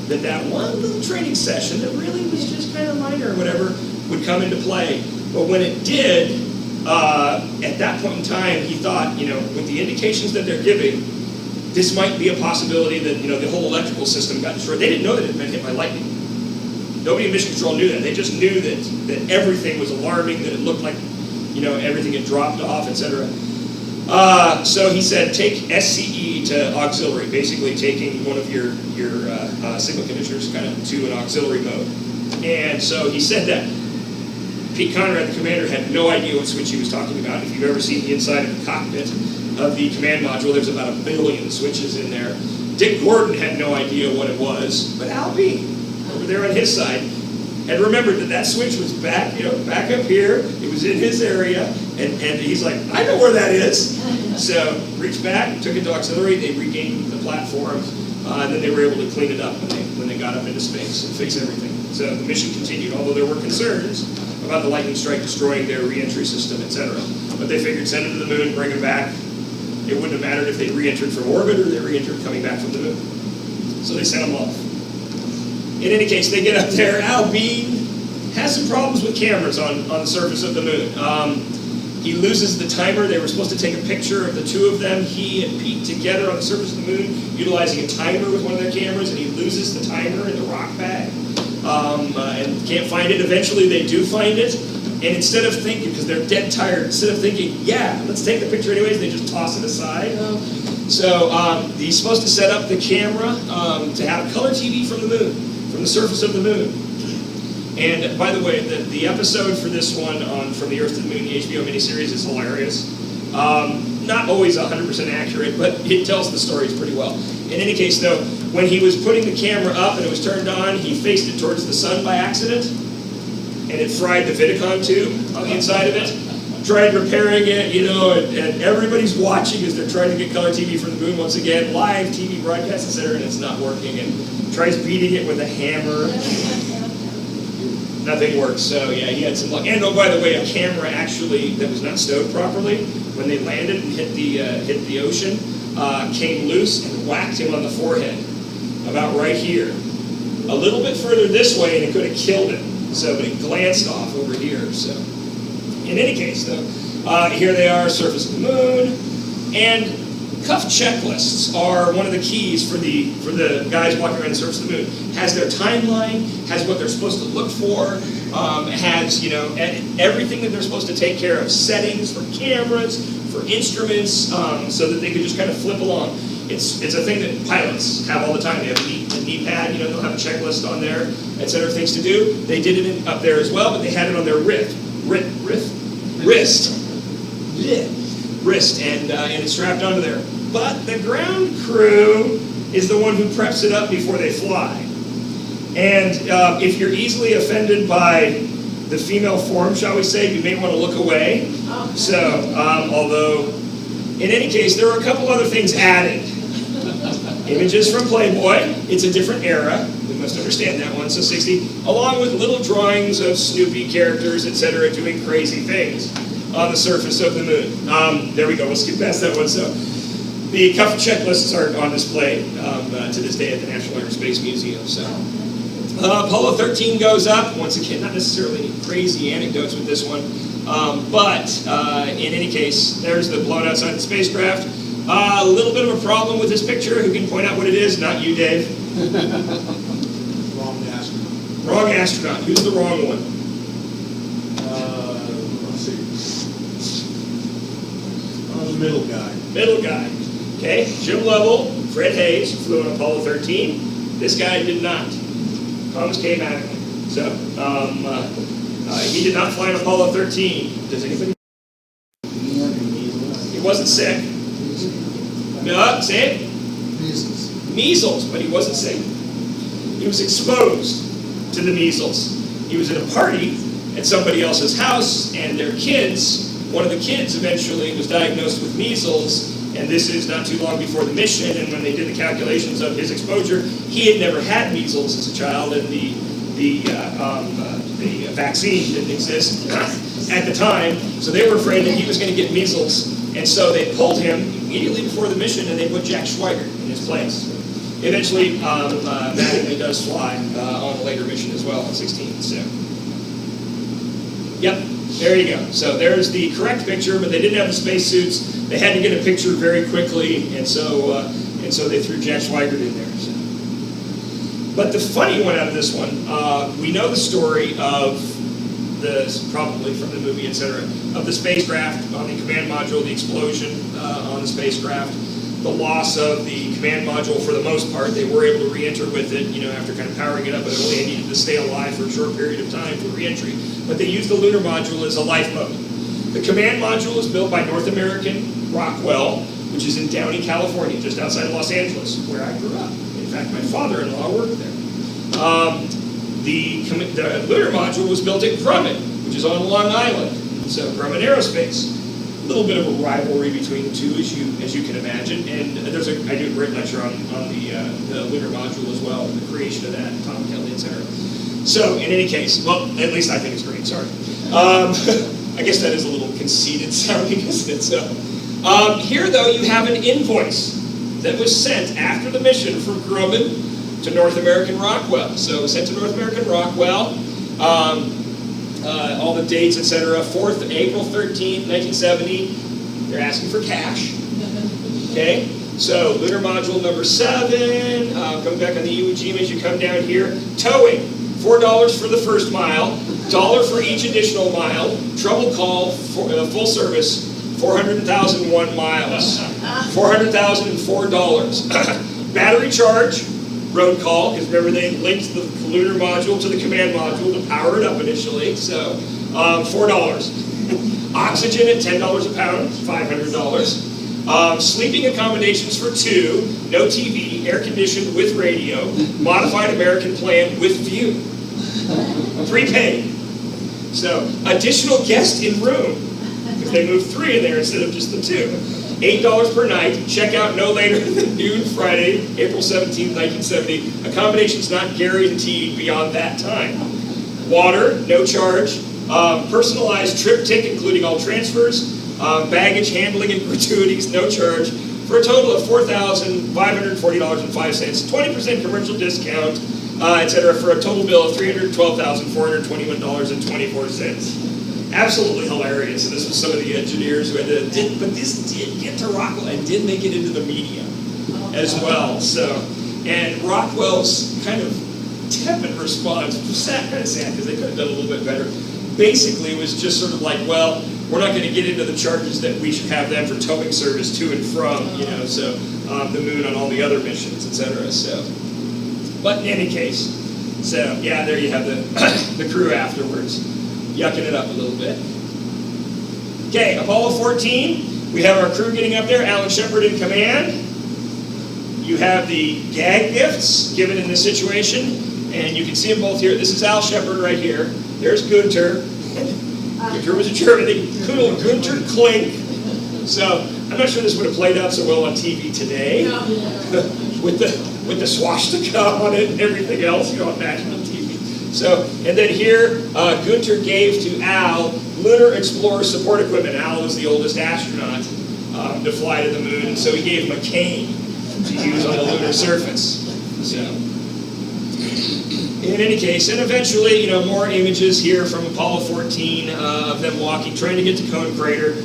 that one little training session that really was just kind of minor or whatever would come into play. But when it did, at that point in time, he thought, with the indications that they're giving, this might be a possibility that, the whole electrical system got destroyed. They didn't know that it had been hit by lightning. Nobody in Mission Control knew that. They just knew that everything was alarming, that it looked like, everything had dropped off, etc. So he said, take SCE to auxiliary, basically taking one of your signal conditioners kind of to an auxiliary mode. And so he said that. Pete Conrad, the commander, had no idea what switch he was talking about. If you've ever seen the inside of the cockpit of the command module, there's about 1 billion switches in there. Dick Gordon had no idea what it was, but Al B, over there on his side, had remembered that switch was back up here. It was in his area, and he's like, I know where that is. So reached back, took it to auxiliary. They regained the platform, and then they were able to clean it up when they got up into space and fix everything. So the mission continued, although there were concerns about the lightning strike destroying their re-entry system, etc. But they figured send them to the moon, bring them back. It wouldn't have mattered if they re-entered from orbit or they re-entered coming back from the moon. So they sent them off. In any case, they get up there. Al Bean has some problems with cameras on the surface of the moon. He loses the timer. They were supposed to take a picture of the two of them, he and Pete, together on the surface of the moon, utilizing a timer with one of their cameras, and he loses the timer in the rock bag. And can't find it. Eventually they do find it, and instead of thinking, because they're dead tired, instead of thinking, let's take the picture anyways, they just toss it aside. So he's supposed to set up the camera to have color TV from the moon, from the surface of the moon. And by the way, the episode for this one on From the Earth to the Moon, the HBO miniseries, is hilarious. not always 100% accurate, but it tells the stories pretty well. In any case, though, when he was putting the camera up and it was turned on, he faced it towards the sun by accident, and it fried the Vidicon tube on the inside of it. Tried repairing it, and everybody's watching as they're trying to get color TV from the moon once again, live TV broadcast, etc., and it's not working, and tries beating it with a hammer. Nothing works, so yeah, he had some luck. And oh, by the way, a camera actually that was not stowed properly, when they landed and hit the ocean, came loose and whacked him on the forehead, about right here. A little bit further this way, and it could have killed him. So, but it glanced off over here. So, in any case, though, here they are, surface of the moon, and cuff checklists are one of the keys for the guys walking around the surface of the moon. Has their timeline, has what they're supposed to look for, has everything that they're supposed to take care of, settings for cameras, for instruments, so that they could just kind of flip along. It's a thing that pilots have all the time. They have a knee pad, they'll have a checklist on there, etc. things to do. They did it up there as well, but they had it on their wrist, and it's strapped onto there. But the ground crew is the one who preps it up before they fly. And if you're easily offended by the female form, shall we say, you may want to look away. So, although, in any case, there are a couple other things added. Images from Playboy, it's a different era, we must understand that one, so 60, along with little drawings of Snoopy characters, etc., doing crazy things on the surface of the moon. There we go, we'll skip past that one. So, the cuff checklists are on display to this day at the National Air and Space Museum. So, Apollo 13 goes up, once again, not necessarily any crazy anecdotes with this one, but in any case, there's the blown outside the spacecraft. A little bit of a problem with this picture. Who can point out what it is? Not you, Dave. Wrong astronaut. Wrong astronaut. Who's the wrong one? Let's see. The middle guy. Middle guy. Okay. Jim Lovell, Fred Hayes flew on Apollo 13. This guy did not. Comms came out of him. So, he did not fly on Apollo 13. Does anybody? He wasn't sick. No, say it? Measles. Measles, but he wasn't sick. He was exposed to the measles. He was at a party at somebody else's house, and their kids, one of the kids eventually was diagnosed with measles, and this is not too long before the mission, and when they did the calculations of his exposure, he had never had measles as a child, and the vaccine didn't exist at the time, so they were afraid that he was going to get measles, and so they pulled him immediately before the mission, and they put Jack Schweiger in his place. Eventually, Mattingly does fly on a later mission as well, on 16. So, yep, there you go. So there's the correct picture, but they didn't have the spacesuits. They had to get a picture very quickly, and so they threw Jack Schweiger in there. So. But the funny one out of this one, we know the story of probably from the movie, etc., of the spacecraft on the command module, the explosion on the spacecraft, the loss of the command module for the most part. They were able to re-enter with it, after kind of powering it up, but only needed to stay alive for a short period of time for re-entry. But they used the lunar module as a lifeboat. The command module is built by North American Rockwell, which is in Downey, California, just outside of Los Angeles, where I grew up. In fact, my father-in-law worked there. The lunar module was built at Grumman, which is on Long Island. So Grumman Aerospace. A little bit of a rivalry between the two, as you can imagine. And I do a great lecture on the lunar module as well, the creation of that, Tom Kelly, etc. So in any case, well, at least I think it's great. Sorry. I guess that is a little conceited sounding, isn't it? So here, though, you have an invoice that was sent after the mission from Grumman to North American Rockwell. So it was sent to North American Rockwell. All the dates, etc. April 13th, 1970. They're asking for cash. Okay? So lunar module number 7. Coming back on the Iwo Jima as you come down here. Towing. $4 for the first mile. $1 for each additional mile. Trouble call for full service. 400,001 miles. $400,004. Battery charge. Road call, because remember they linked the lunar module to the command module to power it up initially, so $4. Oxygen at $10 a pound, $500. Sleeping accommodations for 2, no TV, air conditioned with radio, modified American plan with view. Prepaid. So, additional guest in room, because they moved 3 in there instead of just the 2. $8 per night, check out no later than noon Friday, April 17, 1970. Accommodations not guaranteed beyond that time. Water, no charge. Personalized trip ticket, including all transfers. Baggage handling and gratuities, no charge. For a total of $4,540.05. 20% commercial discount, etc. For a total bill of $312,421.24. Absolutely hilarious. And this was some of the engineers who had to, but this did get to Rockwell and did make it into the media as well. So, and Rockwell's kind of tepid response, which was kind of sad because they could have done a little bit better. Basically, it was just sort of like, well, we're not going to get into the charges that we should have them for towing service to and from, so the moon on all the other missions, etc. So, but in any case, so yeah, there you have the crew afterwards. Yucking it up a little bit. Okay, Apollo 14, we have our crew getting up there, Alan Shepard in command. You have the Gag Gifts given in this situation, and you can see them both here. This is Al Shepard right here. There's Gunter. Gunter was a Germany. Gunter Klink. So, I'm not sure this would have played out so well on TV today. with the swastika on it and everything else, on national TV. So, and then here, Gunter gave to Al Lunar Explorer support equipment. Al was the oldest astronaut to fly to the moon, and so he gave him a cane to use on the lunar surface. So, in any case, and eventually, more images here from Apollo 14 of them walking, trying to get to Cone Crater.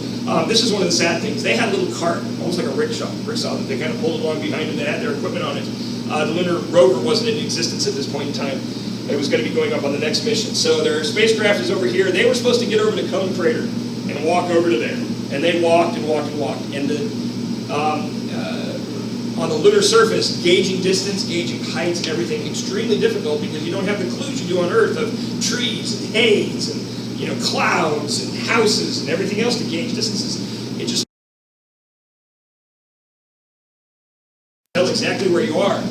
This is one of the sad things. They had a little cart, almost like a rickshaw that they kind of pulled along behind them. They had their equipment on it. The lunar rover wasn't in existence at this point in time. It was going to be going up on the next mission. So their spacecraft is over here. They were supposed to get over to Cone Crater and walk over to there. And they walked and walked and walked. And on the lunar surface, gauging distance, gauging heights, everything, extremely difficult because you don't have the clues you do on Earth of trees and haze and clouds and houses and everything else to gauge distances. It just tell exactly where you are.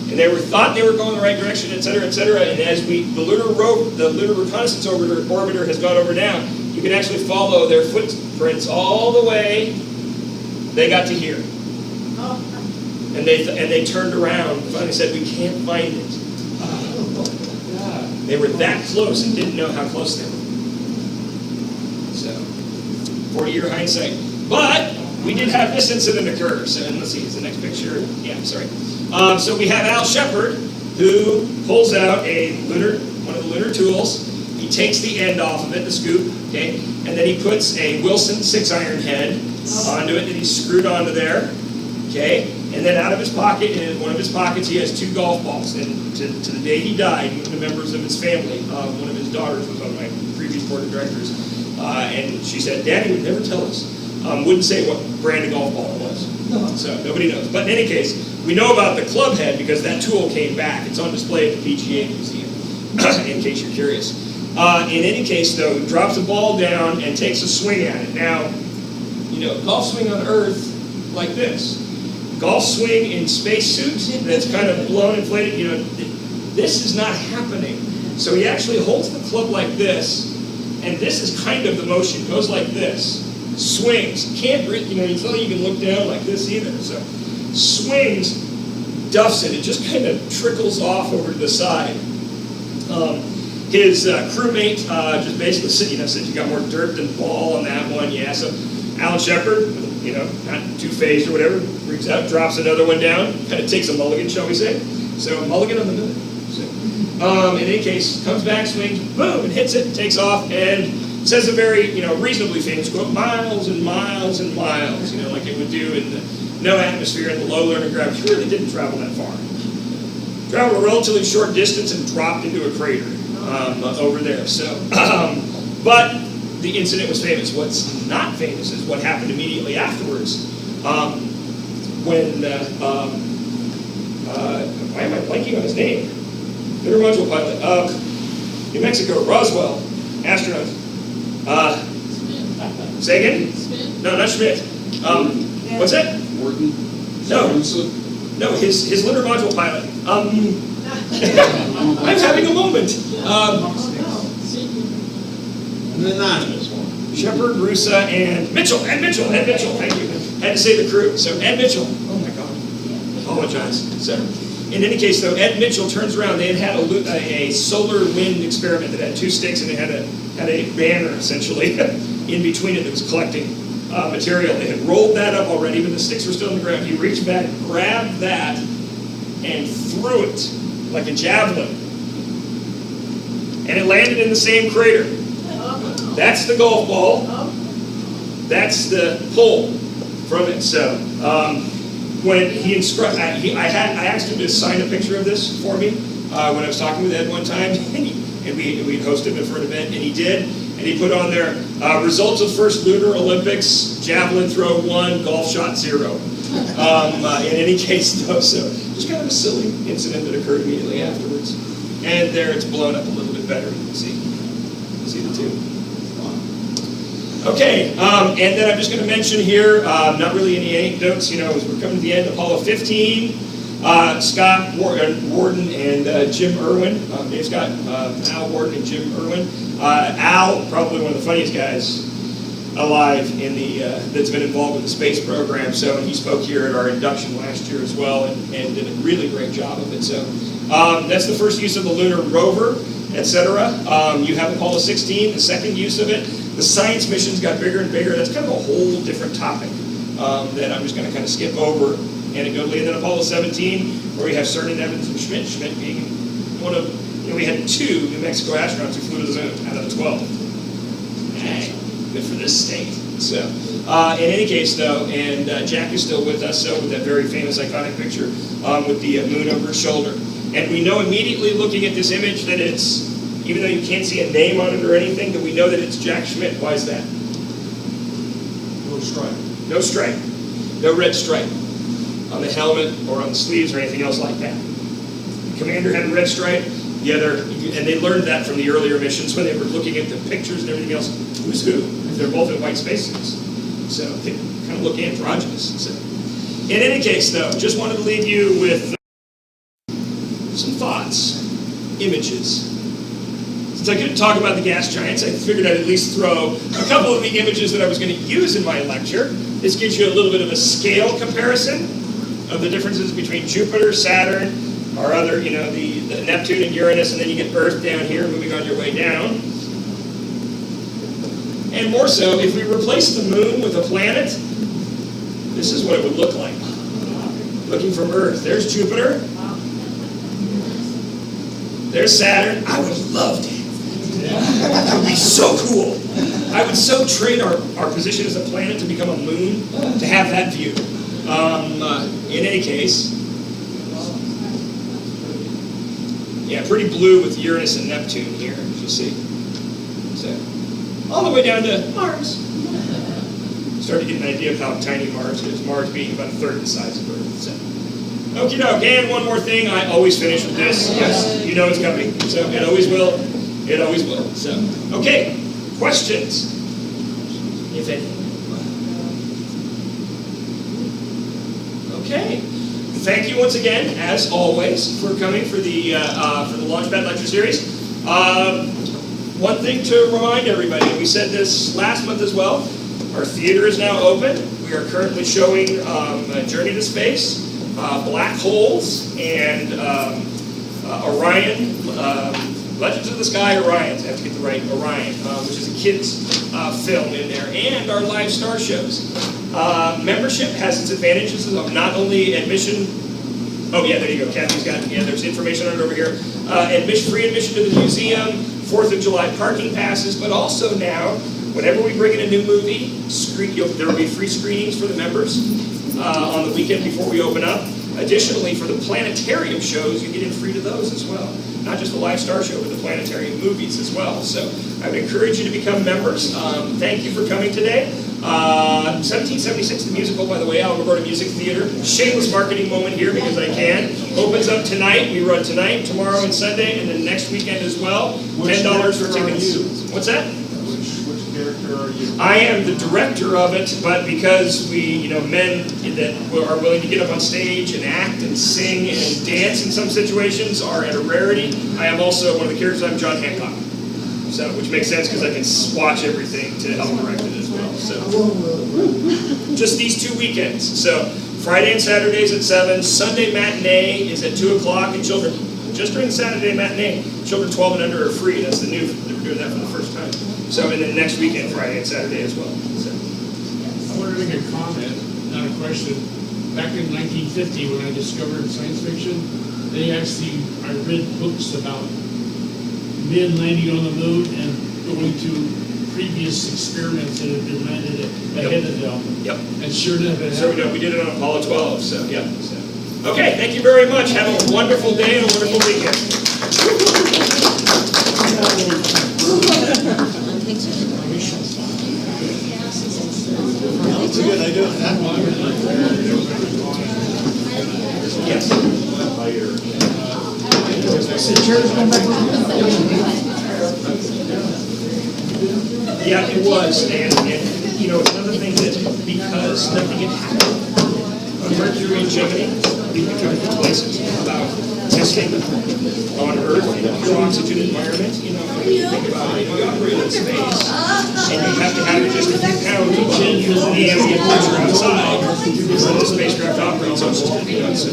And they thought they were going the right direction, et cetera, et cetera. And as the lunar reconnaissance orbiter has gone over now, you can actually follow their footprints all the way. They got to here, and they turned around. And finally, said, "We can't find it." They were that close and didn't know how close they were. So, 40-year hindsight. But we did have this incident occur. So, and let's see, is the next picture? Yeah, sorry. So we have Al Shepard, who pulls out one of the lunar tools. He takes the end off of it, the scoop, okay, and then he puts a Wilson 6-iron head onto it that he's screwed onto there, okay, and then out of his pocket, in one of his pockets, he has 2 golf balls. And to the day he died, one of the members of his family, one of his daughters was on my previous board of directors, and she said, "Daddy would never tell us." Wouldn't say what brand of golf ball it was. So nobody knows. But in any case, we know about the club head because that tool came back. It's on display at the PGA Museum, in case you're curious. In any case, though, he drops the ball down and takes a swing at it. Now, golf swing on Earth like this. Golf swing in spacesuit that's kind of blown, inflated, this is not happening. So he actually holds the club like this, and this is kind of the motion. Goes like this. Swings. Can't really, it's not even look down like this either. So swings, duffs it. It just kind of trickles off over to the side. His crewmate just basically said, said you got more dirt than ball on that one. Yeah, so Alan Shepard, not two-phased or whatever, brings out, drops another one down, kind of takes a mulligan, shall we say. So mulligan on the moon. So, in any case, comes back, swings, boom, and hits it, takes off, and says a very, reasonably famous quote, miles and miles and miles, like it would do in the no atmosphere and the low lunar gravity. He really didn't travel that far. Traveled a relatively short distance and dropped into a crater over there. So, but the incident was famous. What's not famous is what happened immediately afterwards. When, why am I blanking on his name? Lunar module pilot. New Mexico, Roswell, astronaut. Say again? Schmidt? No, not Schmidt. What's that? Warden? No. Russo? No, his lunar module pilot. I'm having a moment. An anonymous one. Shepard, Russa, and Mitchell. Ed Mitchell. Thank you. Had to say the crew. So Ed Mitchell. Oh my God. Apologize. So, in any case, though, Ed Mitchell turns around. They had a solar wind experiment that had two sticks, and it had a banner essentially in between it that was collecting material. They had rolled that up already, but the sticks were still on the ground. He reached back, grabbed that, and threw it like a javelin, and it landed in the same crater. That's the golf ball. That's the pull from it. So when he instructed, I asked him to sign a picture of this for me when I was talking with Ed one time, and we hosted him for an event, and he did. And he put on there results of first Lunar Olympics: javelin throw 1, golf shot 0. In any case, though, so just kind of a silly incident that occurred immediately afterwards. And there, it's blown up a little bit better. You can see the two. Okay, and then I'm just going to mention here, not really any anecdotes, as we're coming to the end, Apollo 15, Scott Warden and Jim Irwin. Dave's got Al Warden and Jim Irwin. Al, probably one of the funniest guys alive in that's been involved with the space program. So he spoke here at our induction last year as well, and did a really great job of it. So that's the first use of the lunar rover, etc. You have Apollo 16, the second use of it. The science missions got bigger and bigger. That's kind of a whole different topic that I'm just going to kind of skip over anecdotally. And then Apollo 17, where we have Cernan, Evans, and Schmidt. Schmidt being one of, we had 2 New Mexico astronauts who flew to the moon out of the 12. Hey, good for this state. So, in any case, though, and Jack is still with us, so with that very famous iconic picture with the moon over his shoulder. And we know immediately looking at this image that it's, even though you can't see a name on it or anything, that we know that it's Jack Schmidt. Why is that? No stripe. No stripe. No red stripe on the helmet or on the sleeves or anything else like that. The commander had a red stripe. The other, and they learned that from the earlier missions when they were looking at the pictures and everything else. Who's who? They're both in white spacesuits. So they kind of look androgynous. So, in any case, though, just wanted to leave you with some thoughts, images. Since I couldn't talk about the gas giants, I figured I'd at least throw a couple of the images that I was going to use in my lecture. This gives you a little bit of a scale comparison of the differences between Jupiter, Saturn, our other, the Neptune and Uranus, and then you get Earth down here, moving on your way down. And more so, if we replace the moon with a planet, this is what it would look like. Looking from Earth, there's Jupiter. There's Saturn. I would love to. That would be so cool. I would so trade our position as a planet to become a moon to have that view. In any case, yeah, pretty blue with Uranus and Neptune here, as you see. So, all the way down to Mars. Started to get an idea of how tiny Mars is. Mars being about a third the size of Earth. So. Okie doke, and one more thing, I always finish with this. Yes, you know it's coming. So it always will. It always will. So, okay, questions, if any. Okay, thank you once again, as always, for coming for the Launchpad Lecture Series. One thing to remind everybody, and we said this last month as well, our theater is now open. We are currently showing Journey to Space, Black Holes, and Orion, Legends of the Sky, Orion, I have to get the right, Orion, which is a kid's film in there, and our live star shows. Membership has its advantages of not only admission, oh yeah, there you go, Kathy's got it, yeah, there's information on it over here. Free admission to the museum, 4th of July parking passes, but also now, whenever we bring in a new movie, there will be free screenings for the members on the weekend before we open up. Additionally, for the planetarium shows, you get in free to those as well. Not just the live star show, but the planetarium movies as well. So I would encourage you to become members. Thank you for coming today. 1776, the musical, by the way, Alamogordo Music Theater. Shameless marketing moment here because I can. Opens up tonight. We run tonight, tomorrow, and Sunday, and then next weekend as well. $10 for tickets. What's that? Which character are you? I am the director of it, but because we, men that are willing to get up on stage and act and sing and dance in some situations are at a rarity, I am also one of the characters. I'm John Hancock, so which makes sense because I can watch everything to help direct it as well. So just these 2 weekends. So Friday and Saturdays at 7. Sunday matinee is at 2 o'clock, and children just during the Saturday matinee, children 12 and under are free. That's the new. We're doing that for the first time. So, and then next weekend, Friday and Saturday as well. So. I wanted to make a comment, not a question. Back in 1950, when I discovered science fiction, I read books about men landing on the moon and going to previous experiments that had been landed ahead of them. Yep. And sure enough, it So happened. we did it on Apollo 12. So yeah. So. Okay, thank you very much. Have a wonderful day and a wonderful weekend. Good, I do it that one. Yes. Yeah, it was, and it's another thing that because nothing had happened on Mercury and Gemini, we took it to places about testing on Earth in a pure oxygen environment. When you think about it, you operate in space, and you have to have just a few pounds of the ambient pressure outside, so the spacecraft operates on just a few pounds.